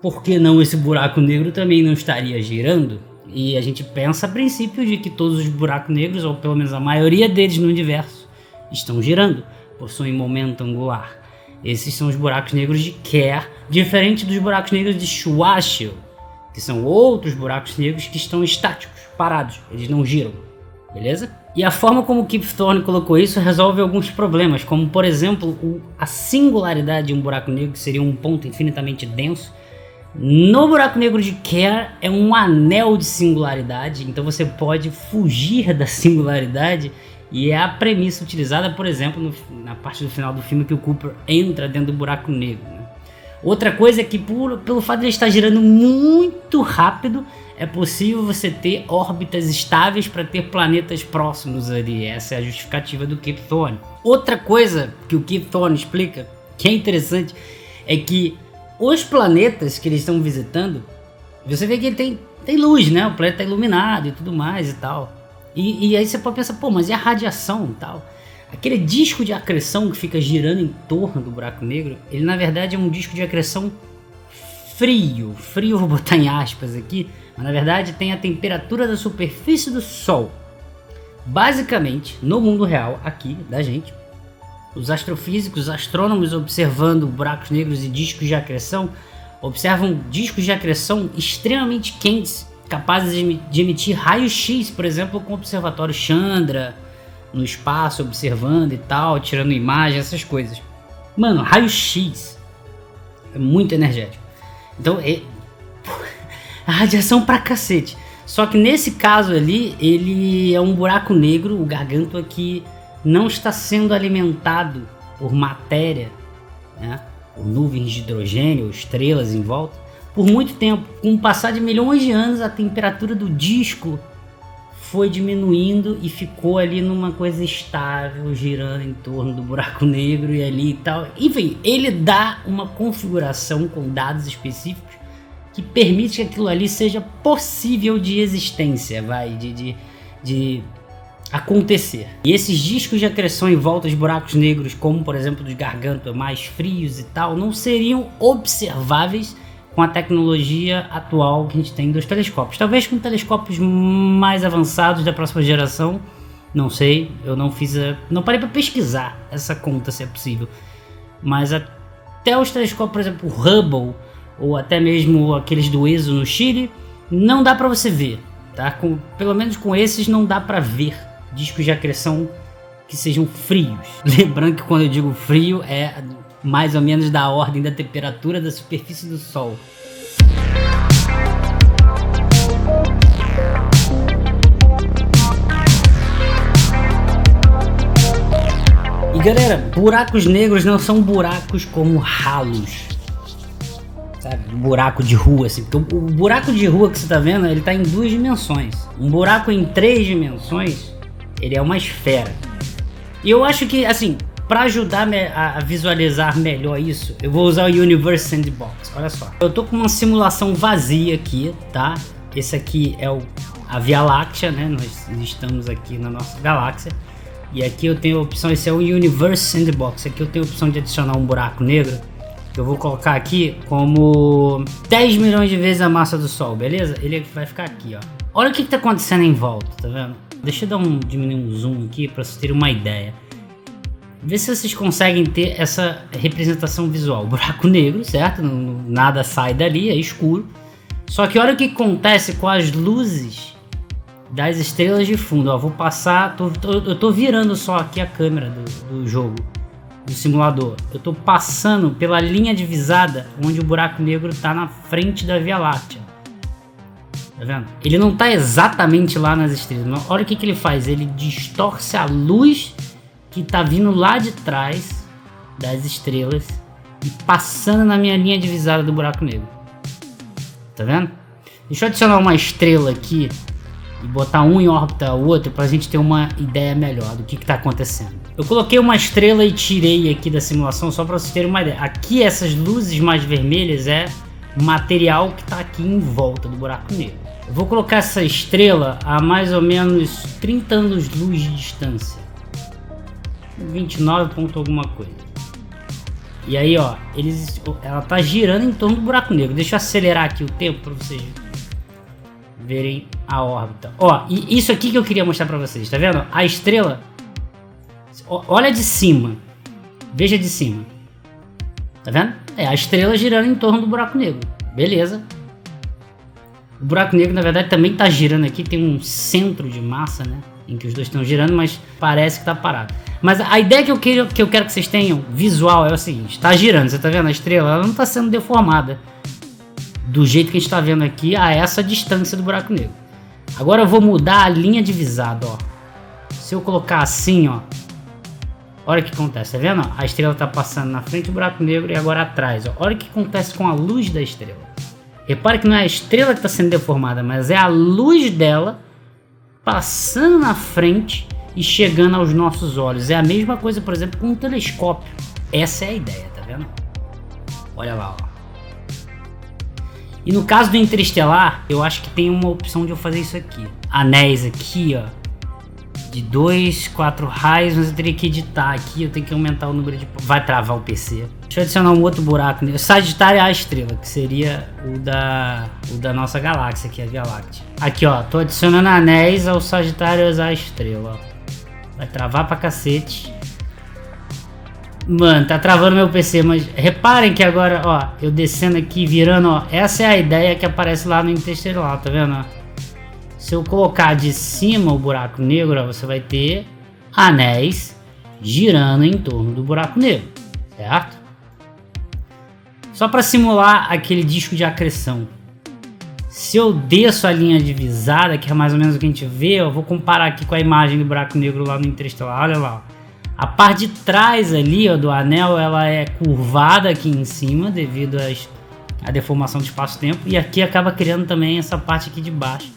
por que não esse buraco negro também não estaria girando? E a gente pensa a princípio de que todos os buracos negros, ou pelo menos a maioria deles no universo, estão girando, possuem momento angular. Esses são os buracos negros de Kerr, diferente dos buracos negros de Schwarzschild, que são outros buracos negros que estão estáticos, parados, eles não giram, beleza? E a forma como o Kip Thorne colocou isso resolve alguns problemas, como por exemplo a singularidade de um buraco negro, que seria um ponto infinitamente denso. No buraco negro de Kerr é um anel de singularidade, então você pode fugir da singularidade. E é a premissa utilizada, por exemplo, na parte do final do filme, que o Cooper entra dentro do buraco negro, né? Outra coisa é que pelo fato de ele estar girando muito rápido, é possível você ter órbitas estáveis para ter planetas próximos ali. Essa é a justificativa do Kip Thorne. Outra coisa que o Kip Thorne explica, que é interessante, é que os planetas que eles estão visitando, você vê que ele tem luz, né? O planeta está iluminado e tudo mais e tal. E aí você pode pensar, mas e a radiação e tal? Aquele disco de acreção que fica girando em torno do buraco negro, ele na verdade é um disco de acreção frio, vou botar em aspas aqui, mas na verdade tem a temperatura da superfície do Sol. Basicamente, no mundo real, aqui, da gente, os astrofísicos, astrônomos observando buracos negros e discos de acreção, observam discos de acreção extremamente quentes, capazes de emitir raios-x, por exemplo, com o observatório Chandra, no espaço, observando e tal, tirando imagem, essas coisas. Mano, raio-x é muito energético. Então, a radiação pra cacete. Só que nesse caso ali, ele é um buraco negro, o Gargantua, que não está sendo alimentado por matéria, né, por nuvens de hidrogênio, estrelas em volta, por muito tempo. Com o passar de milhões de anos, a temperatura do disco foi diminuindo e ficou ali numa coisa estável, girando em torno do buraco negro e ali e tal. Enfim, ele dá uma configuração com dados específicos que permite que aquilo ali seja possível de existência, de acontecer. E esses discos de acreção em volta de buracos negros, como por exemplo dos Gargantua mais frios e tal, não seriam observáveis com a tecnologia atual que a gente tem dos telescópios. Talvez com telescópios mais avançados da próxima geração, não sei, eu não parei para pesquisar essa conta se é possível. Mas até os telescópios, por exemplo, o Hubble, ou até mesmo aqueles do ESO no Chile, não dá para você ver, tá? Pelo menos com esses não dá para ver discos de acreção que sejam frios. Lembrando que quando eu digo frio é mais ou menos da ordem da temperatura da superfície do Sol. E galera, buracos negros não são buracos como ralos, sabe? Buraco de rua, assim. Porque o buraco de rua que você tá vendo, ele tá em 2 dimensões. Um buraco em 3 dimensões, ele é uma esfera. E eu acho que, assim, para ajudar a visualizar melhor isso, eu vou usar o Universe Sandbox. Olha só, eu tô com uma simulação vazia aqui, tá? Esse aqui é a Via Láctea, né? Nós estamos aqui na nossa galáxia. E aqui eu tenho a opção, esse é o Universe Sandbox. Aqui eu tenho a opção de adicionar um buraco negro. Eu vou colocar aqui como 10 milhões de vezes a massa do Sol, beleza? Ele vai ficar aqui, ó. Olha o que tá acontecendo em volta, tá vendo? Deixa eu diminuir um zoom aqui para vocês terem uma ideia. Vê se vocês conseguem ter essa representação visual. Buraco negro, certo? Nada sai dali, é escuro. Só que olha o que acontece com as luzes das estrelas de fundo. Ó, vou passar, eu tô virando só aqui a câmera do jogo, do simulador. Eu tô passando pela linha divisada onde o buraco negro tá na frente da Via Láctea. Tá vendo? Ele não tá exatamente lá nas estrelas. Mas olha o que ele faz. Ele distorce a luz que tá vindo lá de trás das estrelas e passando na minha linha divisada do buraco negro. Tá vendo? Deixa eu adicionar uma estrela aqui e botar um em órbita ao outro pra gente ter uma ideia melhor do que tá acontecendo. Eu coloquei uma estrela e tirei aqui da simulação só pra vocês terem uma ideia. Aqui essas luzes mais vermelhas é o material que tá aqui em volta do buraco negro. Eu vou colocar essa estrela a mais ou menos 30 anos-luz de distância. 29 ponto alguma coisa. E aí, ó, ela tá girando em torno do buraco negro. Deixa eu acelerar aqui o tempo para vocês verem a órbita. Ó, e isso aqui que eu queria mostrar para vocês, tá vendo? A estrela, olha de cima. Veja de cima. Tá vendo? É a estrela girando em torno do buraco negro. Beleza. O buraco negro, na verdade, também tá girando aqui. Tem um centro de massa, né? Em que os dois estão girando, mas parece que tá parado. Mas a ideia que eu quero que vocês tenham visual é o seguinte: tá girando, você tá vendo a estrela? Ela não tá sendo deformada do jeito que a gente tá vendo aqui a essa distância do buraco negro. Agora eu vou mudar a linha divisada, ó. Se eu colocar assim, ó, olha o que acontece, tá vendo? A estrela tá passando na frente do buraco negro e agora atrás, ó. Olha o que acontece com a luz da estrela. Repare que não é a estrela que está sendo deformada, mas é a luz dela passando na frente e chegando aos nossos olhos. É a mesma coisa, por exemplo, com um telescópio. Essa é a ideia, tá vendo? Olha lá, ó. E no caso do Interestelar, eu acho que tem uma opção de eu fazer isso aqui. Anéis aqui, ó, de 2, 4 raios, mas eu teria que editar aqui, eu tenho que aumentar o número de... Vai travar o PC. Deixa eu adicionar um outro buraco. Sagitário é a estrela, que seria o da nossa galáxia, que é a Via Láctea. Aqui, ó, tô adicionando anéis ao Sagitário a estrela, ó. Vai travar pra cacete. Mano, tá travando meu PC, mas reparem que agora, ó, eu descendo aqui, virando, ó, essa é a ideia que aparece lá no Interestelar, tá vendo, ó? Se eu colocar de cima o buraco negro, ó, você vai ter anéis girando em torno do buraco negro, certo? Só para simular aquele disco de acreção. Se eu desço a linha divisada, que é mais ou menos o que a gente vê, eu vou comparar aqui com a imagem do buraco negro lá no Interestelar, olha lá, ó. A parte de trás ali, ó, do anel, ela é curvada aqui em cima devido à deformação do espaço-tempo, e aqui acaba criando também essa parte aqui de baixo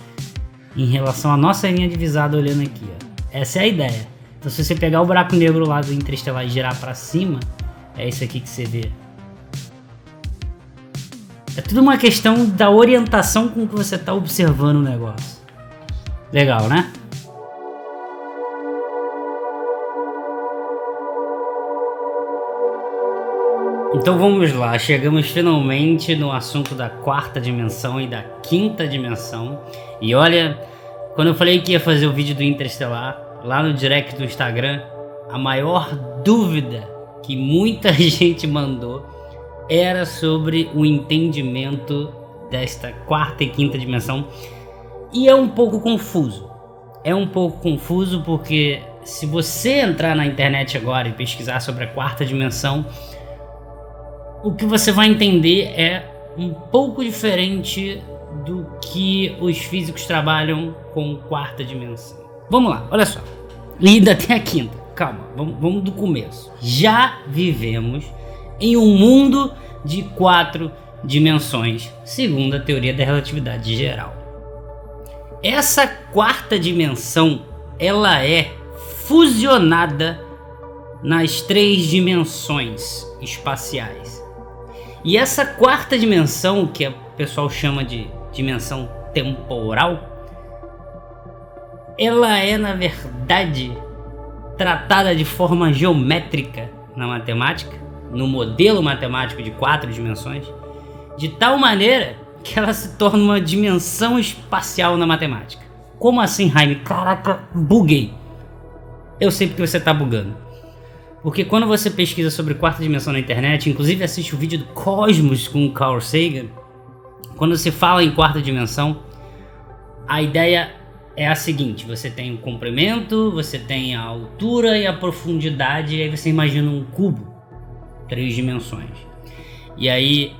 em relação à nossa linha divisada olhando aqui, ó. Essa é a ideia. Então se você pegar o buraco negro lá do Interestelar e girar para cima, é isso aqui que você vê. É tudo uma questão da orientação com que você está observando o negócio. Legal, né? Então vamos lá, chegamos finalmente no assunto da quarta dimensão e da quinta dimensão. E olha, quando eu falei que ia fazer o vídeo do Interestelar, lá no direct do Instagram, a maior dúvida que muita gente mandou era sobre o entendimento desta quarta e quinta dimensão. E é um pouco confuso. É um pouco confuso porque se você entrar na internet agora e pesquisar sobre a quarta dimensão, o que você vai entender é um pouco diferente do que os físicos trabalham com quarta dimensão. Vamos lá, olha só. E ainda tem a quinta. Calma, vamos do começo. Já vivemos em um mundo de 4 dimensões, segundo a teoria da relatividade geral. Essa quarta dimensão, ela é fusionada nas 3 dimensões espaciais. E essa quarta dimensão, que o pessoal chama de dimensão temporal, ela é, na verdade, tratada de forma geométrica na matemática, no modelo matemático de 4 dimensões, de tal maneira que ela se torna uma dimensão espacial na matemática. Como assim, Jaime? Caraca, buguei. Eu sei porque você tá bugando. Porque quando você pesquisa sobre quarta dimensão na internet, inclusive assiste o vídeo do Cosmos com o Carl Sagan, quando se fala em quarta dimensão, a ideia é a seguinte: você tem o comprimento, você tem a altura e a profundidade, e aí você imagina um cubo, 3 dimensões. E aí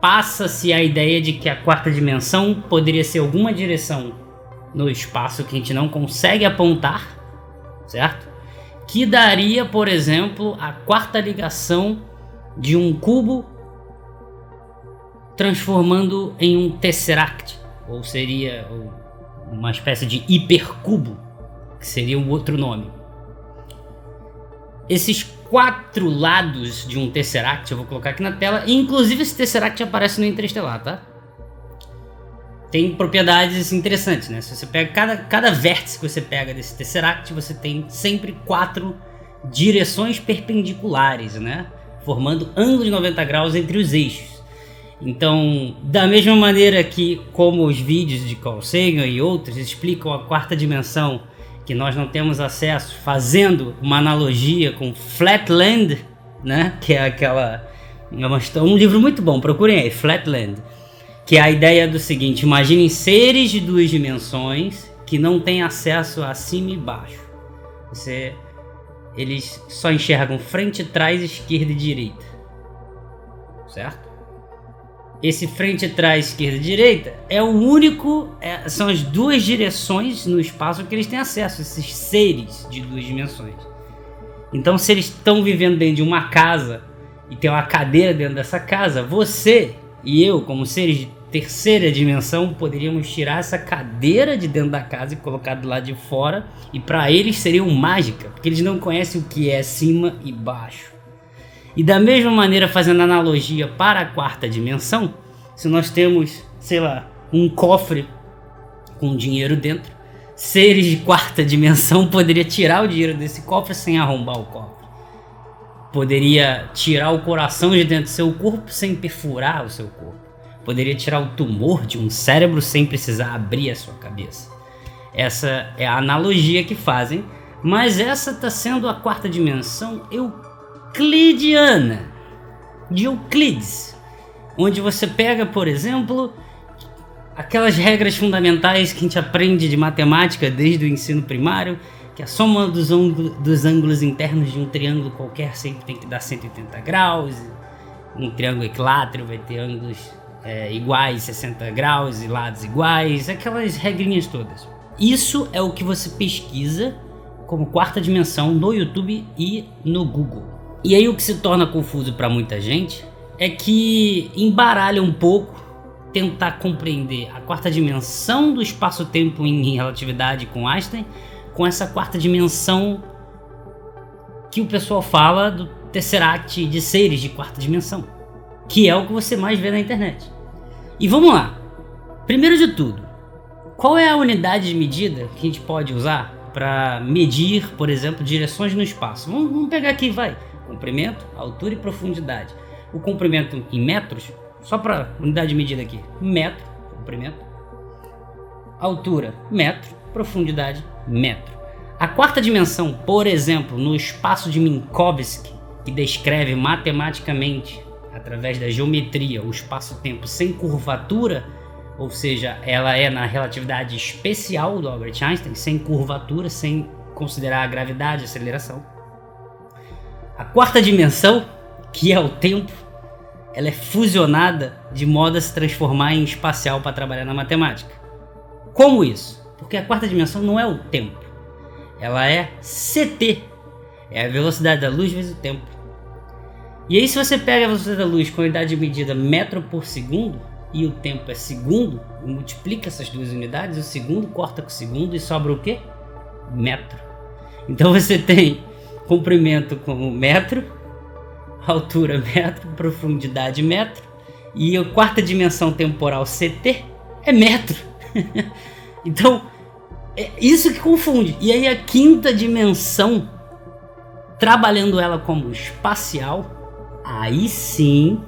passa-se a ideia de que a quarta dimensão poderia ser alguma direção no espaço que a gente não consegue apontar, certo? Que daria, por exemplo, a quarta ligação de um cubo transformando em um tesseract, ou seria uma espécie de hipercubo, que seria um outro nome. Esses 4 lados de um tesseract, eu vou colocar aqui na tela, e inclusive esse tesseract aparece no Interestelar, tá? Tem propriedades interessantes, né? Se você pega cada vértice que você pega desse tesseract, você tem sempre 4 direções perpendiculares, né? Formando ângulo de 90 graus entre os eixos. Então, da mesma maneira que como os vídeos de Carl Sagan e outros explicam a quarta dimensão, que nós não temos acesso, fazendo uma analogia com Flatland, né? Que é um livro muito bom, procurem aí, Flatland. Que é a ideia do seguinte: imaginem seres de 2 dimensões que não têm acesso a cima e baixo. Eles só enxergam frente, trás, esquerda e direita. Certo? Esse frente, trás, esquerda e direita é o único, são as 2 direções no espaço que eles têm acesso, esses seres de 2 dimensões. Então, se eles estão vivendo dentro de uma casa e tem uma cadeira dentro dessa casa, você e eu, como seres de terceira dimensão, poderíamos tirar essa cadeira de dentro da casa e colocar do lado de fora, e para eles seria mágica, porque eles não conhecem o que é cima e baixo. E da mesma maneira, fazendo analogia para a quarta dimensão, se nós temos, sei lá, um cofre com dinheiro dentro, seres de quarta dimensão poderia tirar o dinheiro desse cofre sem arrombar o cofre. Poderia tirar o coração de dentro do seu corpo sem perfurar o seu corpo. Poderia tirar o tumor de um cérebro sem precisar abrir a sua cabeça. Essa é a analogia que fazem, mas essa está sendo a quarta dimensão euclidiana, de Euclides, onde você pega, por exemplo, aquelas regras fundamentais que a gente aprende de matemática desde o ensino primário, que a soma dos ângulos internos de um triângulo qualquer sempre tem que dar 180 graus, um triângulo equilátero vai ter ângulos iguais, 60 graus e lados iguais, aquelas regrinhas todas. Isso é o que você pesquisa como quarta dimensão no YouTube e no Google. E aí o que se torna confuso para muita gente é que embaralha um pouco tentar compreender a quarta dimensão do espaço-tempo em relatividade com Einstein com essa quarta dimensão que o pessoal fala do tesseract de seres de quarta dimensão, que é o que você mais vê na internet. E vamos lá. Primeiro de tudo, qual é a unidade de medida que a gente pode usar para medir, por exemplo, direções no espaço? Vamos pegar aqui, vai. Comprimento, altura e profundidade. o comprimento em metros, só para unidade de medida aqui, metro, comprimento, altura, metro, profundidade, metro. A quarta dimensão, por exemplo, no espaço de Minkowski, que descreve matematicamente, através da geometria, o espaço-tempo sem curvatura, ou seja, ela é na relatividade especial do Albert Einstein, sem curvatura, sem considerar a gravidade, a aceleração. A quarta dimensão, que é o tempo, ela é fusionada de modo a se transformar em espacial para trabalhar na matemática. Como isso? Porque a quarta dimensão não é o tempo, ela é CT, é a velocidade da luz vezes o tempo. E aí se você pega a velocidade da luz com a unidade de medida metro por segundo, e o tempo é segundo, e multiplica essas duas unidades, o segundo corta com o segundo e sobra o quê? Metro. Então você tem comprimento como metro, altura metro, profundidade metro, e a quarta dimensão temporal CT é metro. Então, é isso que confunde. E aí a quinta dimensão, trabalhando ela como espacial, aí sim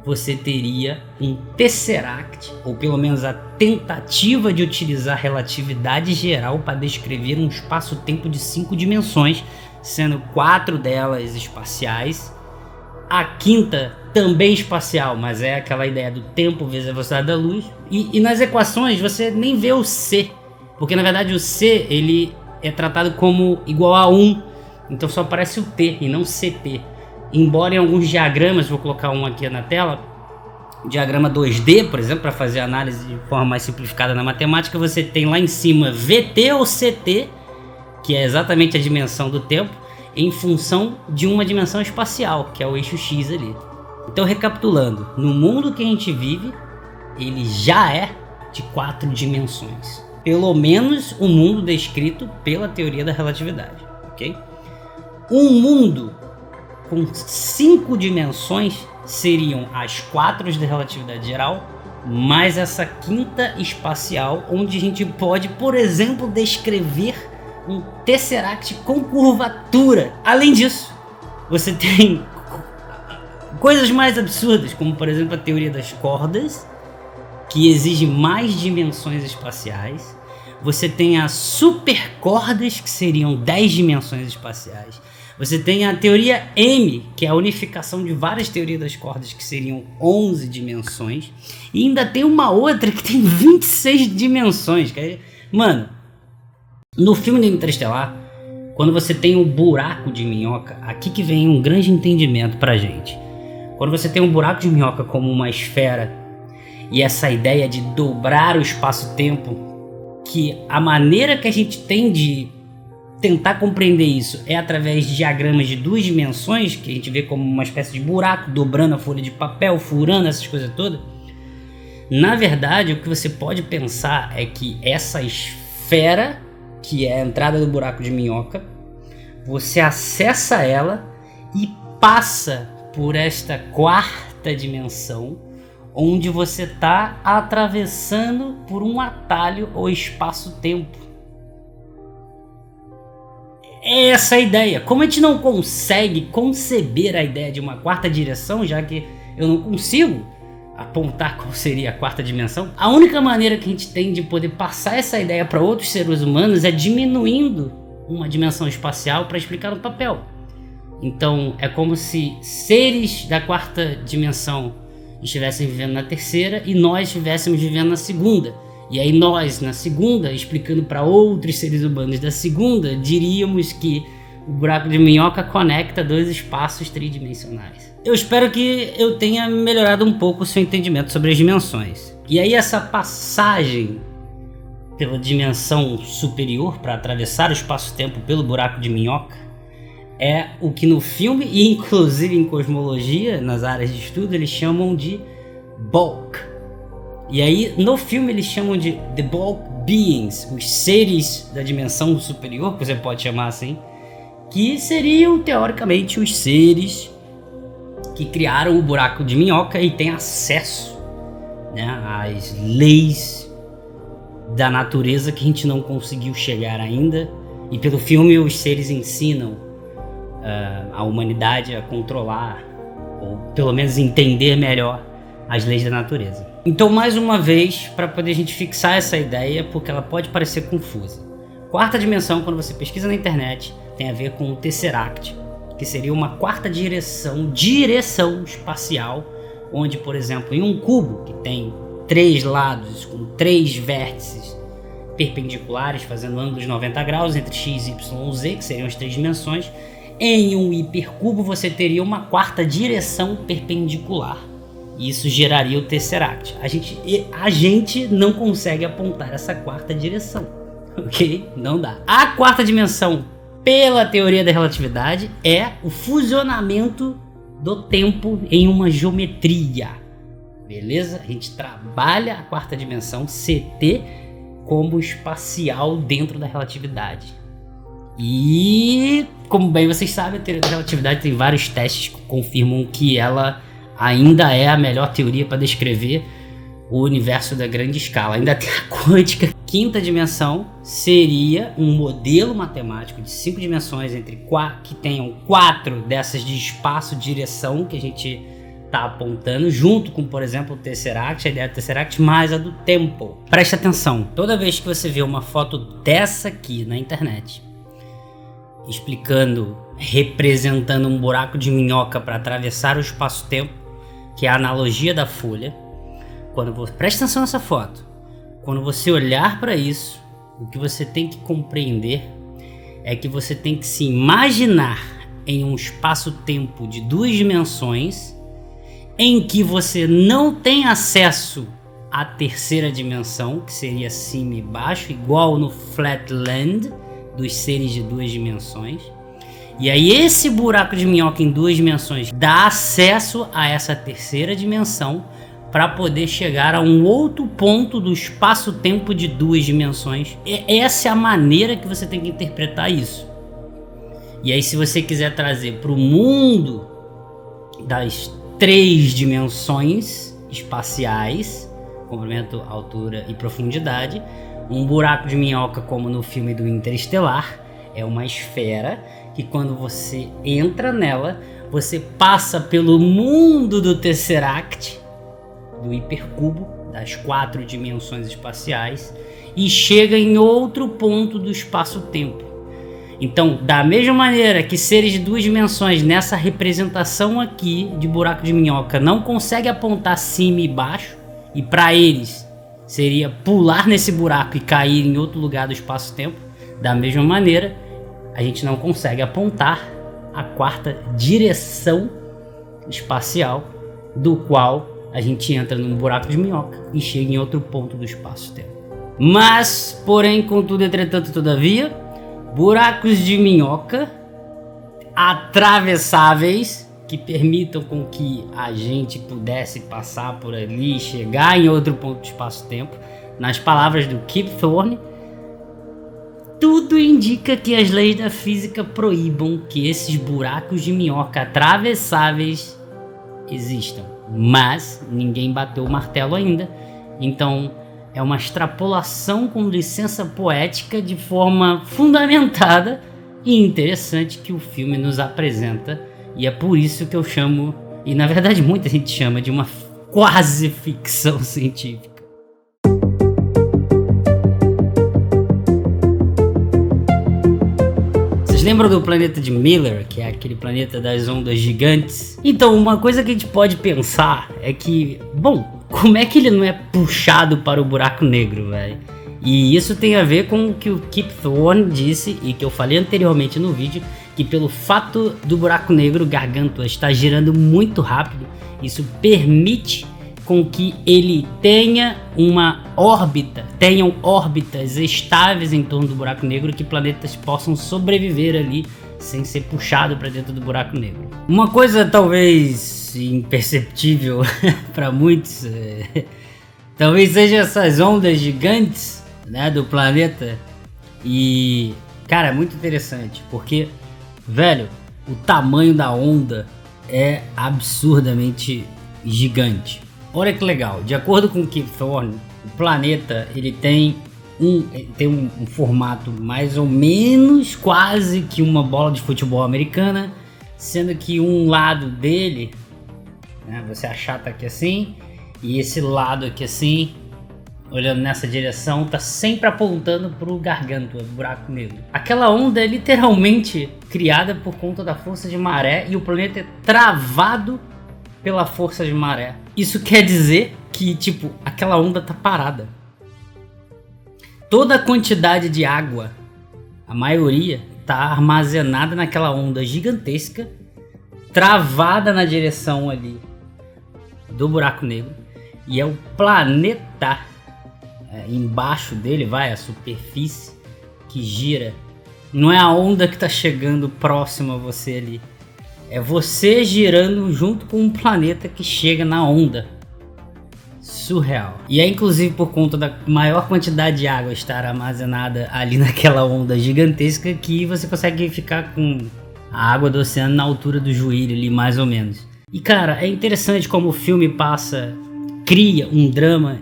você teria um tesseract, ou pelo menos a tentativa de utilizar relatividade geral para descrever um espaço-tempo de 5 dimensões, sendo 4 delas espaciais. A quinta também espacial, mas é aquela ideia do tempo vezes a velocidade da luz. E nas equações você nem vê o C, porque na verdade o C ele é tratado como igual a 1, então só aparece o T e não CT. Embora em alguns diagramas, vou colocar um aqui na tela, diagrama 2D, por exemplo, para fazer análise de forma mais simplificada na matemática, você tem lá em cima VT ou CT, que é exatamente a dimensão do tempo, em função de uma dimensão espacial, que é o eixo X ali. Então, recapitulando, no mundo que a gente vive, ele já é de 4 dimensões. Pelo menos o mundo descrito pela teoria da relatividade, ok? Um mundo com 5 dimensões seriam as 4 da relatividade geral, mais essa quinta espacial, onde a gente pode, por exemplo, descrever um tesseract com curvatura. Além disso, você tem coisas mais absurdas, como por exemplo a teoria das cordas, que exige mais dimensões espaciais. Você tem as supercordas, que seriam 10 dimensões espaciais. Você tem a teoria M, que é a unificação de várias teorias das cordas, que seriam 11 dimensões. E ainda tem uma outra que tem 26 dimensões. Mano, no filme do Interestelar, quando você tem o buraco de minhoca, aqui que vem um grande entendimento pra gente. Quando você tem um buraco de minhoca como uma esfera, e essa ideia de dobrar o espaço-tempo, que a maneira que a gente tem de tentar compreender isso é através de diagramas de 2 dimensões, que a gente vê como uma espécie de buraco, dobrando a folha de papel, furando essas coisas todas. Na verdade, o que você pode pensar é que essa esfera, que é a entrada do buraco de minhoca, você acessa ela e passa por esta quarta dimensão, onde você está atravessando por um atalho ou espaço-tempo. É essa a ideia. Como a gente não consegue conceber a ideia de uma quarta direção, já que eu não consigo apontar qual seria a quarta dimensão, a única maneira que a gente tem de poder passar essa ideia para outros seres humanos é diminuindo uma dimensão espacial para explicar no papel. Então é como se seres da quarta dimensão estivessem vivendo na terceira e nós estivéssemos vivendo na segunda. E aí nós, na segunda, explicando para outros seres humanos da segunda, diríamos que o buraco de minhoca conecta 2 espaços tridimensionais. Eu espero que eu tenha melhorado um pouco o seu entendimento sobre as dimensões. E aí essa passagem pela dimensão superior para atravessar o espaço-tempo pelo buraco de minhoca é o que no filme, e inclusive em cosmologia, nas áreas de estudo, eles chamam de bulk. E aí, no filme, eles chamam de The Bulk Beings, os seres da dimensão superior, que você pode chamar assim, que seriam, teoricamente, os seres que criaram o buraco de minhoca e têm acesso, né, às leis da natureza que a gente não conseguiu chegar ainda. E pelo filme, os seres ensinam a humanidade a controlar ou pelo menos entender melhor as leis da natureza. Então, mais uma vez, para poder a gente fixar essa ideia, porque ela pode parecer confusa. Quarta dimensão, quando você pesquisa na internet, tem a ver com o Tesseract, que seria uma quarta direção espacial, onde, por exemplo, em um cubo que tem 3 lados com 3 vértices perpendiculares, fazendo ângulos de 90 graus entre x, y e z, que seriam as 3 dimensões, em um hipercubo você teria uma quarta direção perpendicular. E isso geraria o Tesseract. A gente não consegue apontar essa quarta direção, ok? Não dá. A quarta dimensão, pela teoria da relatividade, é o fusionamento do tempo em uma geometria. Beleza? A gente trabalha a quarta dimensão, CT, como espacial dentro da relatividade. E, como bem vocês sabem, a teoria da relatividade tem vários testes que confirmam que ela ainda é a melhor teoria para descrever o universo da grande escala. Ainda tem a quântica. Quinta dimensão seria um modelo matemático de 5 dimensões que tenham 4 dessas de espaço-direção que a gente está apontando, junto com, por exemplo, o Tesseract, a ideia do Tesseract, mais a do tempo. Preste atenção, toda vez que você vê uma foto dessa aqui na internet, representando um buraco de minhoca para atravessar o espaço-tempo, que é a analogia da folha, preste atenção nessa foto. Quando você olhar para isso, o que você tem que compreender é que você tem que se imaginar em um espaço-tempo de 2 dimensões em que você não tem acesso à terceira dimensão, que seria cima e baixo, igual no Flatland dos seres de 2 dimensões. E aí esse buraco de minhoca em 2 dimensões dá acesso a essa terceira dimensão para poder chegar a um outro ponto do espaço-tempo de 2 dimensões. Essa é a maneira que você tem que interpretar isso. E aí, se você quiser trazer para o mundo das 3 dimensões espaciais, comprimento, altura e profundidade, um buraco de minhoca, como no filme do Interestelar, é uma esfera que, quando você entra nela, você passa pelo mundo do Tesseract, do hipercubo, das 4 dimensões espaciais, e chega em outro ponto do espaço-tempo. Então, da mesma maneira que seres de 2 dimensões nessa representação aqui de buraco de minhoca não consegue apontar cima e baixo, e para eles seria pular nesse buraco e cair em outro lugar do espaço-tempo, da mesma maneira a gente não consegue apontar a quarta direção espacial, do qual a gente entra num buraco de minhoca e chega em outro ponto do espaço-tempo. Mas, porém, contudo, entretanto, todavia, buracos de minhoca atravessáveis que permitam com que a gente pudesse passar por ali e chegar em outro ponto do espaço-tempo, nas palavras do Kip Thorne, tudo indica que as leis da física proíbam que esses buracos de minhoca atravessáveis existam. Mas ninguém bateu o martelo ainda, então é uma extrapolação com licença poética de forma fundamentada e interessante que o filme nos apresenta, e é por isso que eu chamo, e na verdade muita gente chama, de uma quase ficção científica. Vocês lembram do planeta de Miller, que é aquele planeta das ondas gigantes? Então, uma coisa que a gente pode pensar é que, bom, como é que ele não é puxado para o buraco negro, velho? E isso tem a ver com o que o Kip Thorne disse, e que eu falei anteriormente no vídeo, que pelo fato do buraco negro Gargantua estar girando muito rápido, isso permite com que ele tenham órbitas estáveis em torno do buraco negro, que planetas possam sobreviver ali sem ser puxado para dentro do buraco negro. Uma coisa talvez imperceptível para muitos, talvez seja essas ondas gigantes, né, do planeta. E, cara, é muito interessante, porque, velho, o tamanho da onda é absurdamente gigante. Olha que legal, de acordo com o Kip Thorne, o planeta ele tem um formato mais ou menos quase que uma bola de futebol americana, sendo que um lado dele né? Você achata aqui assim, e esse lado aqui assim, olhando nessa direção, tá sempre apontando pro Gargantua, buraco negro. Aquela onda é literalmente criada por conta da força de maré e o planeta é travado pela força de maré. Isso quer dizer que, tipo, aquela onda tá parada. Toda a quantidade de água, a maioria, tá armazenada naquela onda gigantesca, travada na direção ali do buraco negro, e é o planeta embaixo dele, vai a superfície que gira. Não é a onda que tá chegando próximo a você ali, é você girando junto com um planeta que chega na onda. Surreal. E é inclusive por conta da maior quantidade de água estar armazenada ali naquela onda gigantesca que você consegue ficar com a água do oceano na altura do joelho ali, mais ou menos. E cara, é interessante como o filme cria um drama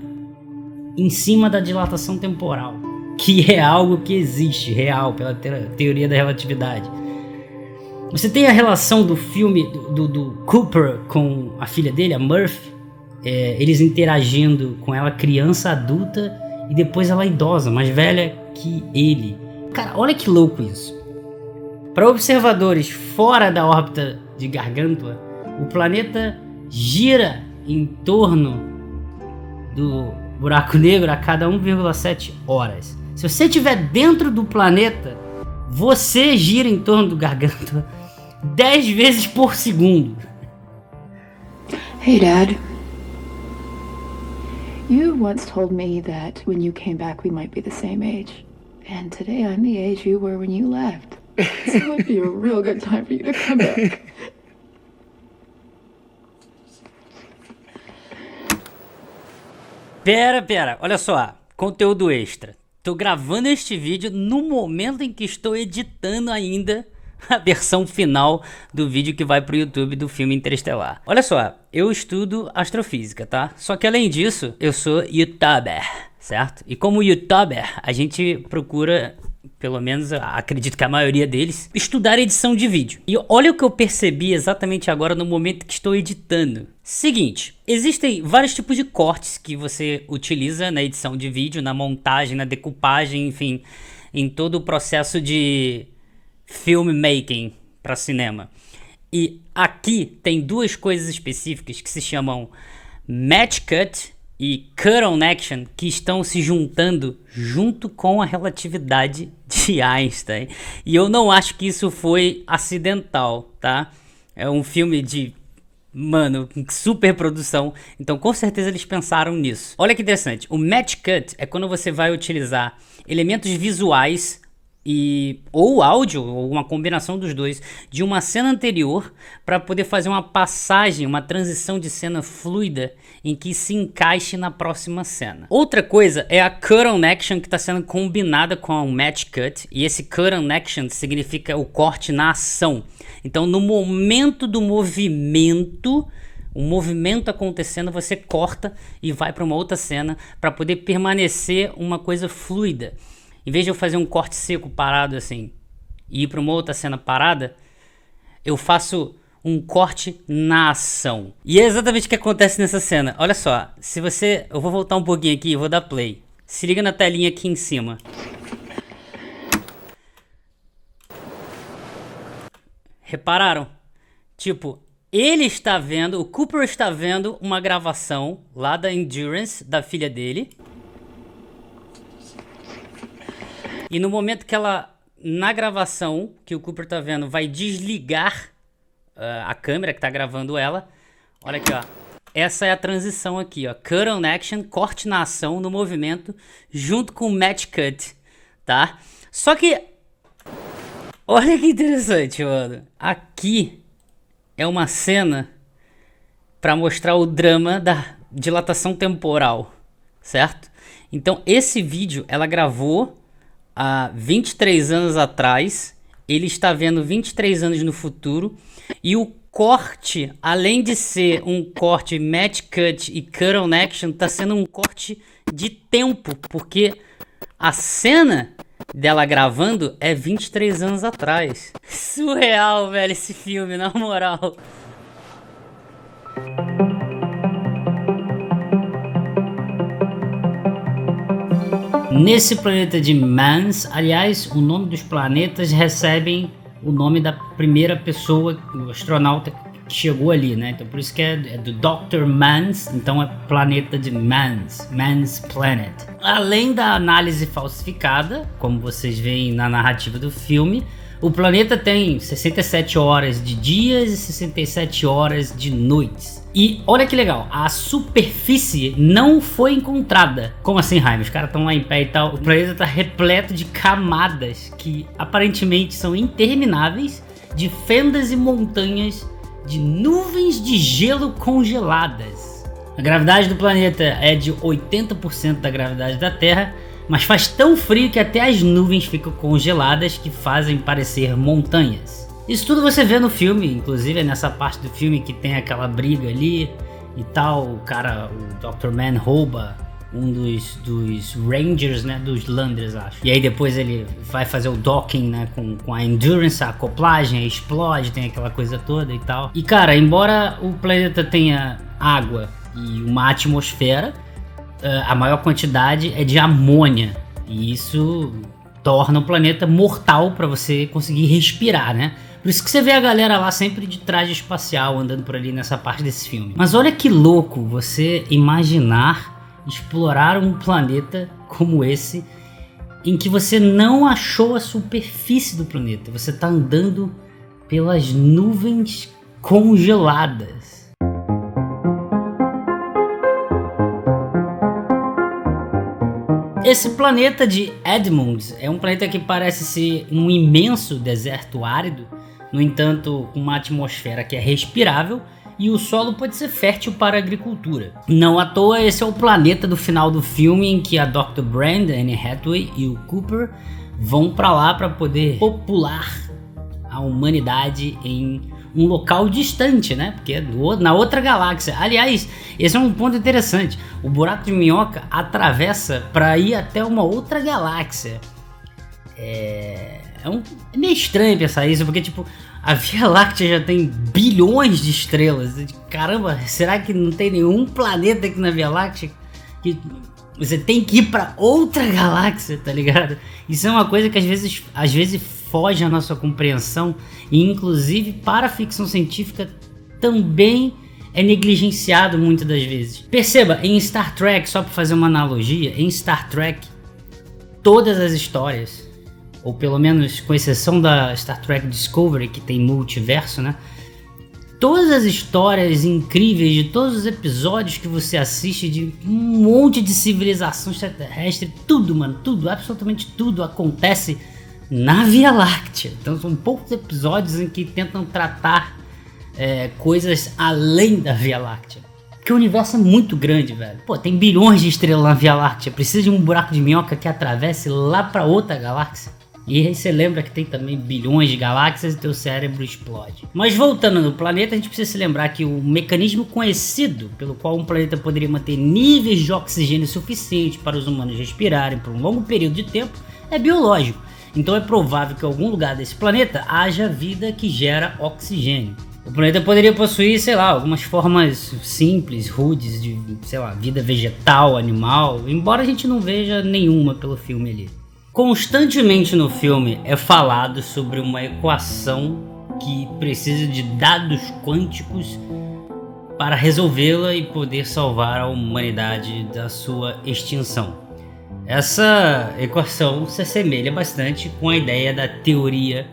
em cima da dilatação temporal, que é algo que existe, real, pela teoria da relatividade. Você tem a relação do filme do Cooper com a filha dele, a Murphy, eles interagindo com ela criança, adulta, e depois ela idosa, mais velha que ele. Cara, olha que louco isso. Para observadores fora da órbita de Gargantua, o planeta gira em torno do buraco negro a cada 1,7 horas. Se você estiver dentro do planeta, você gira em torno do Gargantua 10 vezes por segundo. Hey, Dad. You once told me that when you came back we might be the same age. And today I'm the age you were when you left. So it would be a real good time for you to come back. Pera, olha só, conteúdo extra. Tô gravando este vídeo no momento em que estou editando ainda a versão final do vídeo que vai pro YouTube do filme Interestelar. Olha só, eu estudo astrofísica, tá? Só que além disso, eu sou youtuber, certo? E como youtuber, a gente procura, pelo menos acredito que a maioria deles, estudar edição de vídeo. E olha o que eu percebi exatamente agora no momento que estou editando. Seguinte, existem vários tipos de cortes que você utiliza na edição de vídeo, na montagem, na decupagem, enfim, em todo o processo de filmmaking para cinema. E aqui tem duas coisas específicas que se chamam Match Cut e Cut on Action, que estão se juntando junto com a relatividade de Einstein. E eu não acho que isso foi acidental, tá? É um filme de, mano, super produção, então com certeza eles pensaram nisso. Olha que interessante, o Match Cut é quando você vai utilizar elementos visuais ou áudio, ou uma combinação dos dois, de uma cena anterior para poder fazer uma passagem, uma transição de cena fluida em que se encaixe na próxima cena. Outra coisa é a Cut on Action, que está sendo combinada com o Match Cut, e esse Cut on Action significa o corte na ação. Então no momento do movimento, o movimento acontecendo, você corta e vai para uma outra cena para poder permanecer uma coisa fluida. Em vez de eu fazer um corte seco parado assim e ir para uma outra cena parada, eu faço um corte na ação. E é exatamente o que acontece nessa cena. Olha só, eu vou voltar um pouquinho aqui e vou dar play. Se liga na telinha aqui em cima. Repararam? Tipo, o Cooper está vendo uma gravação lá da Endurance, da filha dele. E no momento que na gravação, que o Cooper tá vendo, vai desligar a câmera que tá gravando ela. Olha aqui, ó. Essa é a transição aqui, ó. Cut on Action, corte na ação, no movimento, junto com o Match Cut, tá? Só que, olha que interessante, mano. Aqui é uma cena pra mostrar o drama da dilatação temporal, certo? Então, esse vídeo, ela gravou há 23 anos atrás, ele está vendo 23 anos no futuro, e o corte, além de ser um corte Match Cut e Cut on Action, está sendo um corte de tempo, porque a cena dela gravando é 23 anos atrás. Surreal, velho, esse filme, na moral. Nesse planeta de Mans, aliás, o nome dos planetas recebem o nome da primeira pessoa, o astronauta que chegou ali, né? Então por isso que é do Dr. Mans, então é planeta de Mans, Mans Planet. Além da análise falsificada, como vocês veem na narrativa do filme, o planeta tem 67 horas de dias e 67 horas de noites. E olha que legal, a superfície não foi encontrada. Como assim, Jaime? Os caras estão lá em pé e tal. O planeta está repleto de camadas que aparentemente são intermináveis, de fendas e montanhas de nuvens de gelo congeladas. A gravidade do planeta é de 80% da gravidade da Terra, mas faz tão frio que até as nuvens ficam congeladas, que fazem parecer montanhas. Isso tudo você vê no filme, inclusive é nessa parte do filme que tem aquela briga ali e tal. O cara, o Dr. Man rouba um dos Rangers, né, dos Landers, acho. E aí depois ele vai fazer o docking, né, com a Endurance, a acoplagem, explode, tem aquela coisa toda e tal. E cara, embora o planeta tenha água e uma atmosfera, a maior quantidade é de amônia, e isso torna o planeta mortal para você conseguir respirar, né? Por isso que você vê a galera lá sempre de traje espacial andando por ali nessa parte desse filme. Mas olha que louco você imaginar explorar um planeta como esse, em que você não achou a superfície do planeta, você tá andando pelas nuvens congeladas. Esse planeta de Edmund é um planeta que parece ser um imenso deserto árido, no entanto, com uma atmosfera que é respirável e o solo pode ser fértil para a agricultura. Não à toa, esse é o planeta do final do filme em que a Dr. Brand, Anne Hathaway e o Cooper vão para lá para poder popular a humanidade em um local distante, né? Porque é na outra galáxia. Aliás, esse é um ponto interessante. O buraco de minhoca atravessa para ir até uma outra galáxia. É meio estranho pensar isso, porque tipo, a Via Láctea já tem bilhões de estrelas. Caramba, será que não tem nenhum planeta aqui na Via Láctea que você tem que ir para outra galáxia, tá ligado? Isso é uma coisa que às vezes foge à nossa compreensão, e inclusive para a ficção científica também é negligenciado muitas das vezes. Perceba, em Star Trek, só para fazer uma analogia, em Star Trek todas as histórias, ou pelo menos com exceção da Star Trek Discovery, que tem multiverso, né? Todas as histórias incríveis de todos os episódios que você assiste, de um monte de civilização extraterrestre, tudo, mano, tudo, absolutamente tudo acontece na Via Láctea. Então são poucos episódios em que tentam tratar coisas além da Via Láctea. Porque o universo é muito grande, velho. Pô, tem bilhões de estrelas na Via Láctea. Precisa de um buraco de minhoca que atravesse lá pra outra galáxia. E aí você lembra que tem também bilhões de galáxias e teu cérebro explode. Mas voltando no planeta, a gente precisa se lembrar que o mecanismo conhecido pelo qual um planeta poderia manter níveis de oxigênio suficientes para os humanos respirarem por um longo período de tempo é biológico. Então é provável que em algum lugar desse planeta haja vida que gera oxigênio. O planeta poderia possuir, sei lá, algumas formas simples, rudes de, sei lá, vida vegetal, animal, embora a gente não veja nenhuma pelo filme ali. Constantemente no filme é falado sobre uma equação que precisa de dados quânticos para resolvê-la e poder salvar a humanidade da sua extinção. Essa equação se assemelha bastante com a ideia da teoria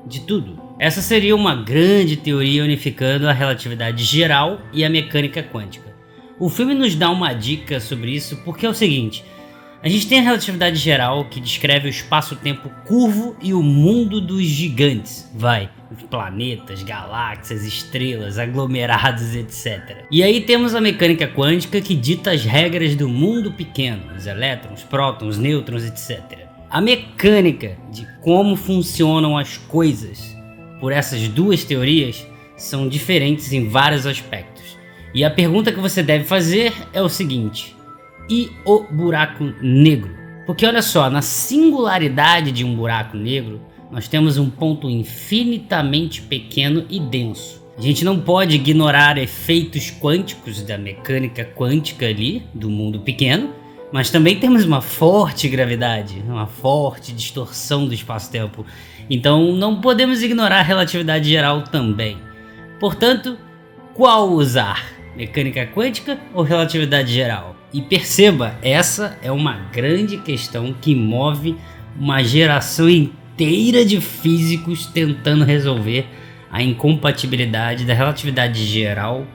de tudo. Essa seria uma grande teoria unificando a relatividade geral e a mecânica quântica. O filme nos dá uma dica sobre isso porque é o seguinte: a gente tem a relatividade geral, que descreve o espaço-tempo curvo e o mundo dos gigantes, os planetas, galáxias, estrelas, aglomerados, etc. E aí temos a mecânica quântica, que dita as regras do mundo pequeno, os elétrons, prótons, nêutrons, etc. A mecânica de como funcionam as coisas por essas duas teorias são diferentes em vários aspectos. E a pergunta que você deve fazer é o seguinte: e o buraco negro? Porque olha só, na singularidade de um buraco negro, nós temos um ponto infinitamente pequeno e denso. A gente não pode ignorar efeitos quânticos da mecânica quântica ali, do mundo pequeno, mas também temos uma forte gravidade, uma forte distorção do espaço-tempo. Então não podemos ignorar a relatividade geral também. Portanto, qual usar? Mecânica quântica ou relatividade geral? E perceba, essa é uma grande questão que move uma geração inteira de físicos tentando resolver a incompatibilidade da relatividade geral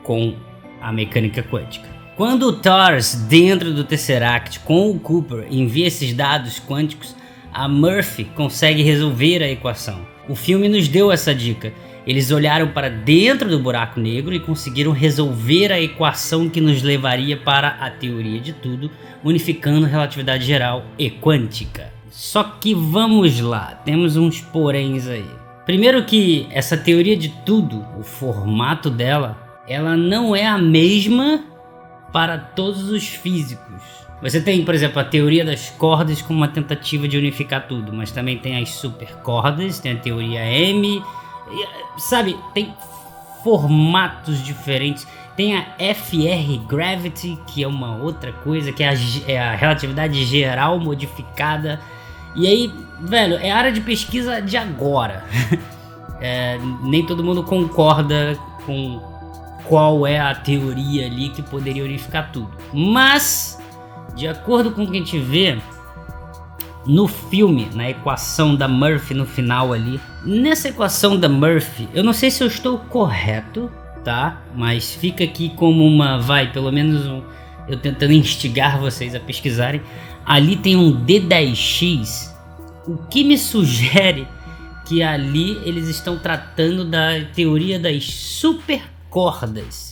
com a mecânica quântica. Quando o TARS, dentro do Tesseract, com o Cooper, envia esses dados quânticos, a Murphy consegue resolver a equação. O filme nos deu essa dica. Eles olharam para dentro do buraco negro e conseguiram resolver a equação que nos levaria para a teoria de tudo, unificando relatividade geral e quântica. Só que vamos lá, temos uns poréns aí. Primeiro que essa teoria de tudo, o formato dela, ela não é a mesma para todos os físicos. Você tem, por exemplo, a teoria das cordas como uma tentativa de unificar tudo, mas também tem as supercordas, tem a teoria M, sabe, tem formatos diferentes. Tem a FR Gravity, que é uma outra coisa, que é a relatividade geral modificada. E aí, velho, é área de pesquisa de agora. Nem todo mundo concorda com qual é a teoria ali que poderia unificar tudo. Mas, de acordo com o que a gente vê no filme, na equação da Murphy no final ali, nessa equação da Murphy, eu não sei se eu estou correto, tá? Mas fica aqui como pelo menos eu tentando instigar vocês a pesquisarem. Ali tem um D10X, o que me sugere que ali eles estão tratando da teoria das supercordas.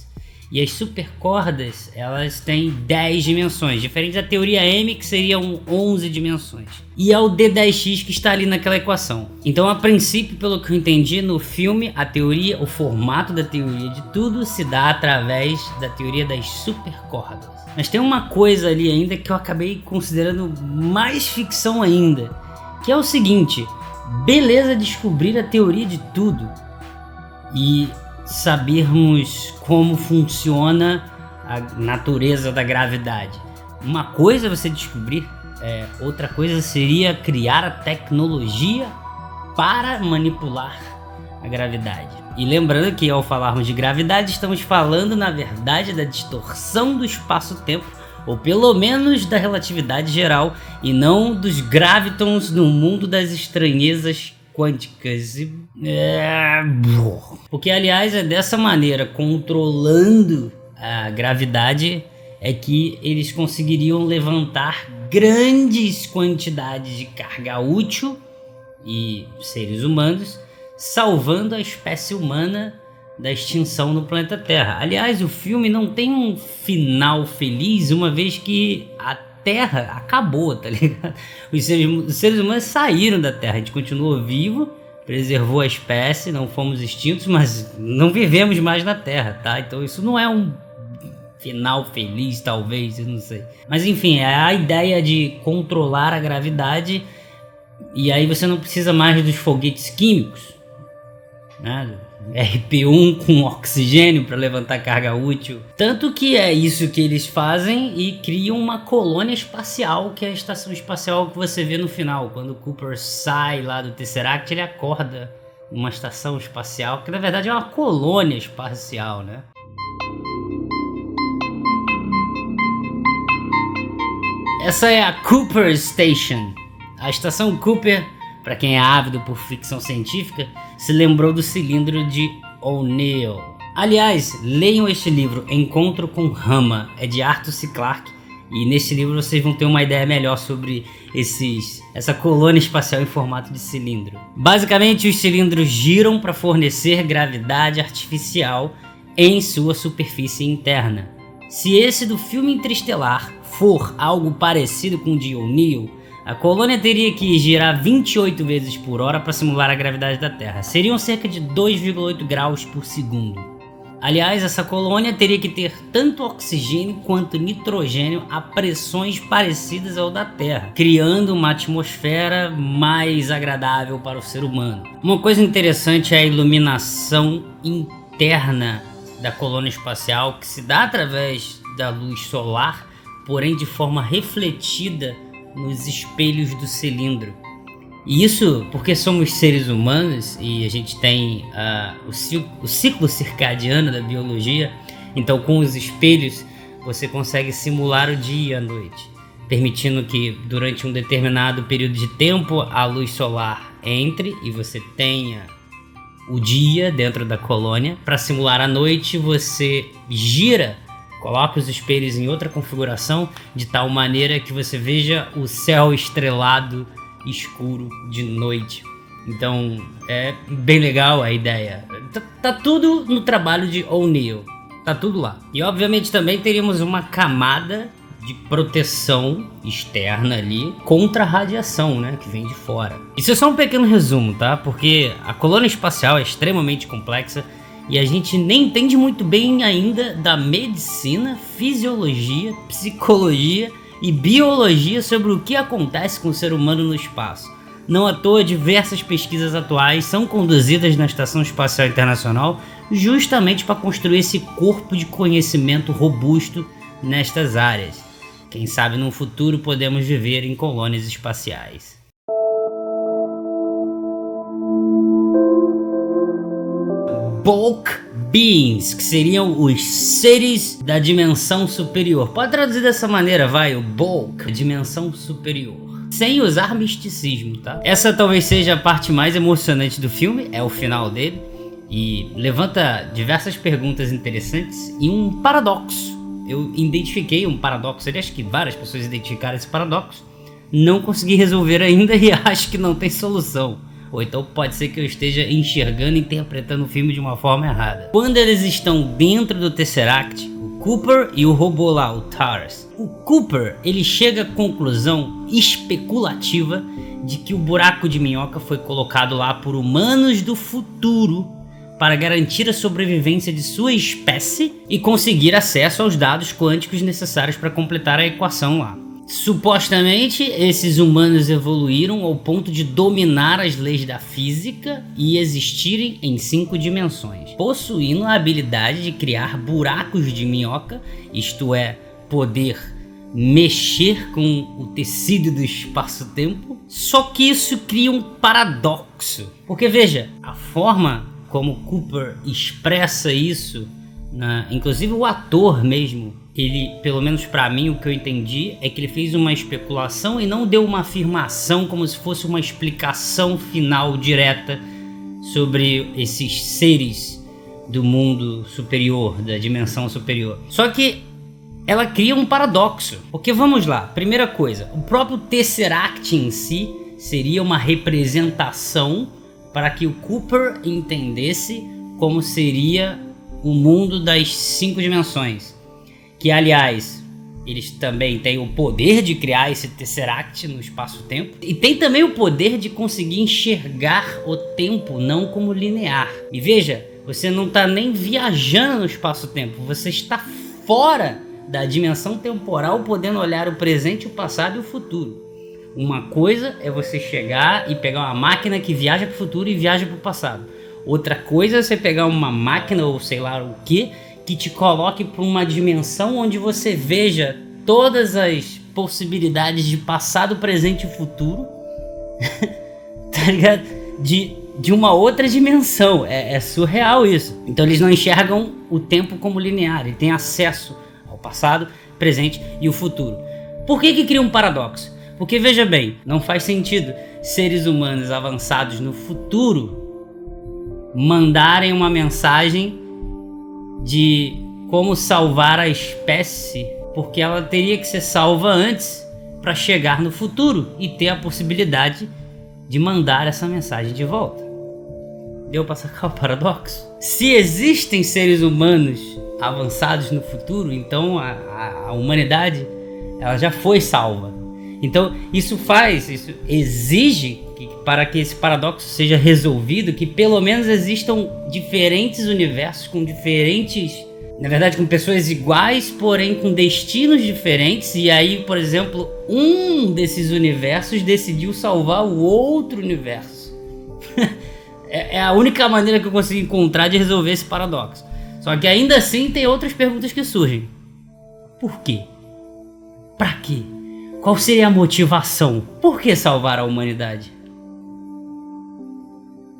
E as supercordas, elas têm 10 dimensões, diferente da teoria M, que seriam 11 dimensões. E é o D10X que está ali naquela equação. Então, a princípio, pelo que eu entendi no filme, a teoria, o formato da teoria de tudo se dá através da teoria das supercordas. Mas tem uma coisa ali ainda que eu acabei considerando mais ficção ainda, que é o seguinte: beleza descobrir a teoria de tudo e sabermos como funciona a natureza da gravidade. Uma coisa é você descobrir, outra coisa seria criar a tecnologia para manipular a gravidade. E lembrando que ao falarmos de gravidade, estamos falando na verdade da distorção do espaço-tempo, ou pelo menos da relatividade geral, e não dos gravitons no mundo das estranhezas quânticas. Porque, aliás, é dessa maneira, controlando a gravidade, é que eles conseguiriam levantar grandes quantidades de carga útil e seres humanos, salvando a espécie humana da extinção no planeta Terra. Aliás, o filme não tem um final feliz, uma vez que a Terra acabou, tá ligado? Os seres humanos saíram da Terra, a gente continuou vivo, preservou a espécie, não fomos extintos, mas não vivemos mais na Terra, tá? Então isso não é um final feliz, talvez, eu não sei. Mas enfim, é a ideia de controlar a gravidade, e aí você não precisa mais dos foguetes químicos, né? RP-1 com oxigênio para levantar carga útil. Tanto que é isso que eles fazem e criam uma colônia espacial, que é a estação espacial que você vê no final. Quando o Cooper sai lá do Tesseract, ele acorda numa estação espacial, que na verdade é uma colônia espacial, né? Essa é a Cooper Station. A estação Cooper, para quem é ávido por ficção científica, se lembrou do cilindro de O'Neill. Aliás, leiam este livro, Encontro com Rama, é de Arthur C. Clarke, e nesse livro vocês vão ter uma ideia melhor sobre essa colônia espacial em formato de cilindro. Basicamente, os cilindros giram para fornecer gravidade artificial em sua superfície interna. Se esse do filme Interestelar for algo parecido com o de O'Neill, a colônia teria que girar 28 vezes por hora para simular a gravidade da Terra. Seriam cerca de 2,8 graus por segundo. Aliás, essa colônia teria que ter tanto oxigênio quanto nitrogênio a pressões parecidas ao da Terra, criando uma atmosfera mais agradável para o ser humano. Uma coisa interessante é a iluminação interna da colônia espacial, que se dá através da luz solar, porém de forma refletida nos espelhos do cilindro. E isso porque somos seres humanos e a gente tem o ciclo circadiano da biologia. Então, com os espelhos você consegue simular o dia e a noite, permitindo que durante um determinado período de tempo a luz solar entre e você tenha o dia dentro da colônia. Para simular a noite, você coloca os espelhos em outra configuração, de tal maneira que você veja o céu estrelado escuro de noite. Então é bem legal a ideia. Tá tudo no trabalho de O'Neill, tá tudo lá. E obviamente também teríamos uma camada de proteção externa ali contra a radiação, né, que vem de fora. Isso é só um pequeno resumo, tá? Porque a colônia espacial é extremamente complexa e a gente nem entende muito bem ainda da medicina, fisiologia, psicologia e biologia sobre o que acontece com o ser humano no espaço. Não à toa, diversas pesquisas atuais são conduzidas na Estação Espacial Internacional justamente para construir esse corpo de conhecimento robusto nestas áreas. Quem sabe no futuro podemos viver em colônias espaciais. Bulk Beings, que seriam os seres da dimensão superior. Pode traduzir dessa maneira, o Bulk, dimensão superior, sem usar misticismo, tá? Essa talvez seja a parte mais emocionante do filme, é o final dele, e levanta diversas perguntas interessantes e um paradoxo. Eu identifiquei um paradoxo, acho que várias pessoas identificaram esse paradoxo, não consegui resolver ainda e acho que não tem solução. Ou então pode ser que eu esteja enxergando e interpretando o filme de uma forma errada. Quando eles estão dentro do Tesseract, o Cooper e o robô lá, o TARS. O Cooper, ele chega à conclusão especulativa de que o buraco de minhoca foi colocado lá por humanos do futuro para garantir a sobrevivência de sua espécie e conseguir acesso aos dados quânticos necessários para completar a equação lá. Supostamente, esses humanos evoluíram ao ponto de dominar as leis da física e existirem em 5 dimensões, possuindo a habilidade de criar buracos de minhoca, isto é, poder mexer com o tecido do espaço-tempo. Só que isso cria um paradoxo, porque veja, a forma como Cooper expressa isso, inclusive o ator mesmo, ele, pelo menos pra mim, o que eu entendi é que ele fez uma especulação e não deu uma afirmação como se fosse uma explicação final direta sobre esses seres do mundo superior, da dimensão superior. Só que ela cria um paradoxo, porque vamos lá, primeira coisa, o próprio Tesseract em si seria uma representação para que o Cooper entendesse como seria o mundo das 5 dimensões. Que, aliás, eles também têm o poder de criar esse Tesseract no espaço-tempo. E tem também o poder de conseguir enxergar o tempo não como linear. E veja, você não está nem viajando no espaço-tempo, você está fora da dimensão temporal, podendo olhar o presente, o passado e o futuro. Uma coisa é você chegar e pegar uma máquina que viaja para o futuro e viaja para o passado. Outra coisa é você pegar uma máquina ou sei lá o que te coloque para uma dimensão onde você veja todas as possibilidades de passado, presente e futuro, tá ligado? De uma outra dimensão. É surreal isso. Então eles não enxergam o tempo como linear, ele tem acesso ao passado, presente e o futuro. Por que cria um paradoxo? Porque veja bem, não faz sentido seres humanos avançados no futuro mandarem uma mensagem de como salvar a espécie, porque ela teria que ser salva antes para chegar no futuro e ter a possibilidade de mandar essa mensagem de volta. Deu para sacar o paradoxo? Se existem seres humanos avançados no futuro, então a humanidade ela já foi salva. Então isso exige que, para que esse paradoxo seja resolvido, que pelo menos existam diferentes universos com diferentes, na verdade com pessoas iguais, porém com destinos diferentes. E aí, por exemplo, um desses universos decidiu salvar o outro universo. É a única maneira que eu consigo encontrar de resolver esse paradoxo. Só que ainda assim tem outras perguntas que surgem. Por quê? Pra quê? Qual seria a motivação? Por que salvar a humanidade?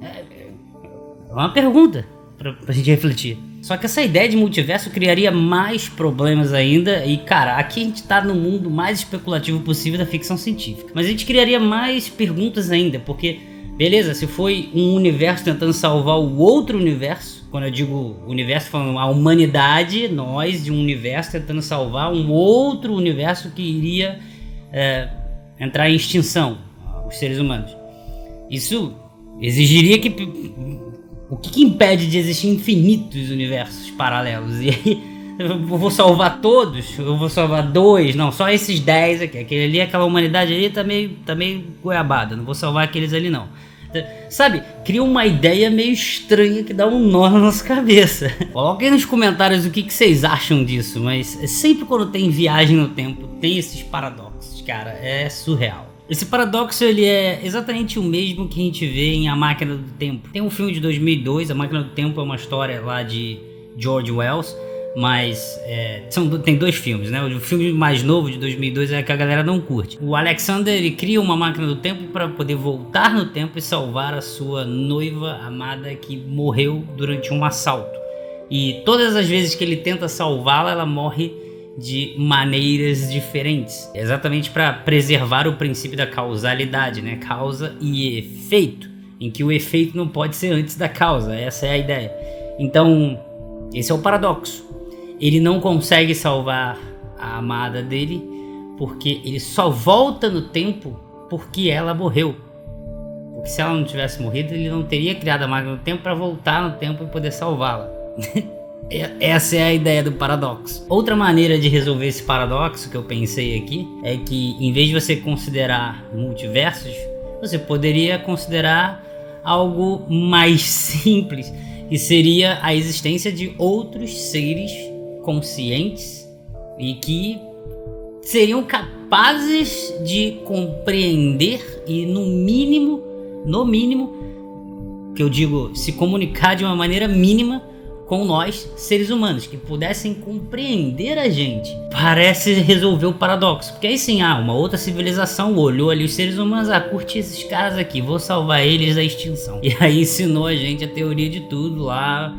É uma pergunta pra gente refletir. Só que essa ideia de multiverso criaria mais problemas ainda. E cara, aqui a gente tá no mundo mais especulativo possível da ficção científica. Mas a gente criaria mais perguntas ainda. Porque, beleza, se foi um universo tentando salvar o outro universo. Quando eu digo universo, falando a humanidade, nós de um universo tentando salvar um outro universo que iria entrar em extinção, os seres humanos. Isso exigiria que... O que impede de existir infinitos universos paralelos? E aí, eu vou salvar todos? Eu vou salvar 2? Não, só esses 10 aqui. Aquele ali, aquela humanidade ali tá meio goiabada. Não vou salvar aqueles ali não. Sabe, cria uma ideia meio estranha que dá um nó na nossa cabeça. Coloquem nos comentários o que vocês acham disso. Mas sempre quando tem viagem no tempo, tem esses paradoxos, cara. É surreal. Esse paradoxo, ele é exatamente o mesmo que a gente vê em A Máquina do Tempo. Tem um filme de 2002, A Máquina do Tempo é uma história lá de George Wells. Mas tem 2 filmes, né? O filme mais novo de 2002 é que a galera não curte. O Alexander, ele cria uma máquina do tempo para poder voltar no tempo e salvar a sua noiva amada que morreu durante um assalto. E todas as vezes que ele tenta salvá-la, ela morre de maneiras diferentes. Exatamente para preservar o princípio da causalidade, né? Causa e efeito, em que o efeito não pode ser antes da causa. Essa é a ideia. Então, esse é o paradoxo. Ele não consegue salvar a amada dele porque ele só volta no tempo porque ela morreu. Porque se ela não tivesse morrido, ele não teria criado a máquina do tempo para voltar no tempo e poder salvá-la. Essa é a ideia do paradoxo. Outra maneira de resolver esse paradoxo que eu pensei aqui é que, em vez de você considerar multiversos, você poderia considerar algo mais simples, que seria a existência de outros seres conscientes e que seriam capazes de compreender e no mínimo, que eu digo, se comunicar de uma maneira mínima com nós, seres humanos, que pudessem compreender a gente. Parece resolver o paradoxo, porque aí sim, uma outra civilização olhou ali os seres humanos, curte esses caras aqui, vou salvar eles da extinção. E aí ensinou a gente a teoria de tudo lá,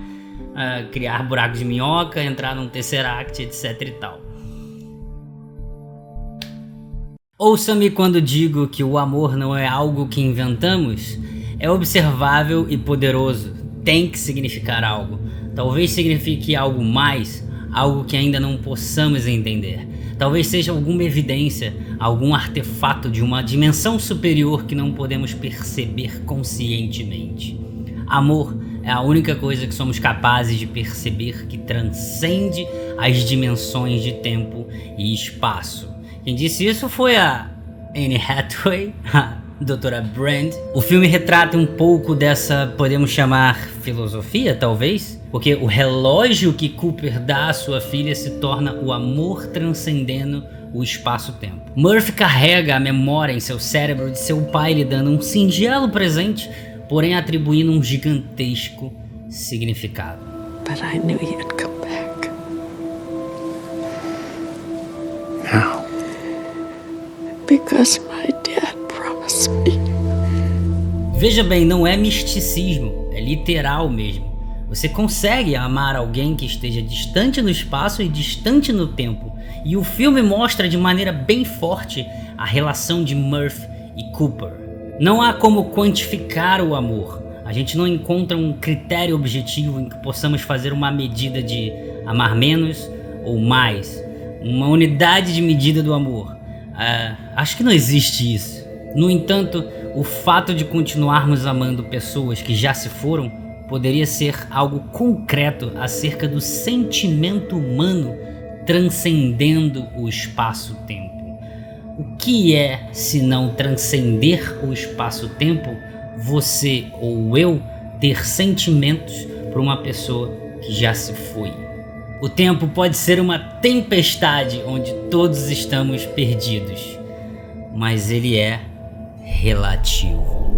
criar buracos de minhoca, entrar num Tesseract, etc e tal. Ouça-me quando digo que o amor não é algo que inventamos, é observável e poderoso, tem que significar algo. Talvez signifique algo mais, algo que ainda não possamos entender. Talvez seja alguma evidência, algum artefato de uma dimensão superior que não podemos perceber conscientemente. Amor é a única coisa que somos capazes de perceber que transcende as dimensões de tempo e espaço. Quem disse isso foi a Anne Hathaway, a Dra. Brand. O filme retrata um pouco dessa, podemos chamar, filosofia, talvez? Porque o relógio que Cooper dá à sua filha se torna o amor transcendendo o espaço-tempo. Murphy carrega a memória em seu cérebro de seu pai lhe dando um singelo presente, porém atribuindo um gigantesco significado. But I knew you'd come back. How? Because my dad promised me. Veja bem, não é misticismo, é literal mesmo. Você consegue amar alguém que esteja distante no espaço e distante no tempo. E o filme mostra de maneira bem forte a relação de Murphy e Cooper. Não há como quantificar o amor. A gente não encontra um critério objetivo em que possamos fazer uma medida de amar menos ou mais. Uma unidade de medida do amor. Acho que não existe isso. No entanto, o fato de continuarmos amando pessoas que já se foram poderia ser algo concreto acerca do sentimento humano transcendendo o espaço-tempo. O que é, se não transcender o espaço-tempo, você ou eu ter sentimentos por uma pessoa que já se foi? O tempo pode ser uma tempestade onde todos estamos perdidos, mas ele é relativo.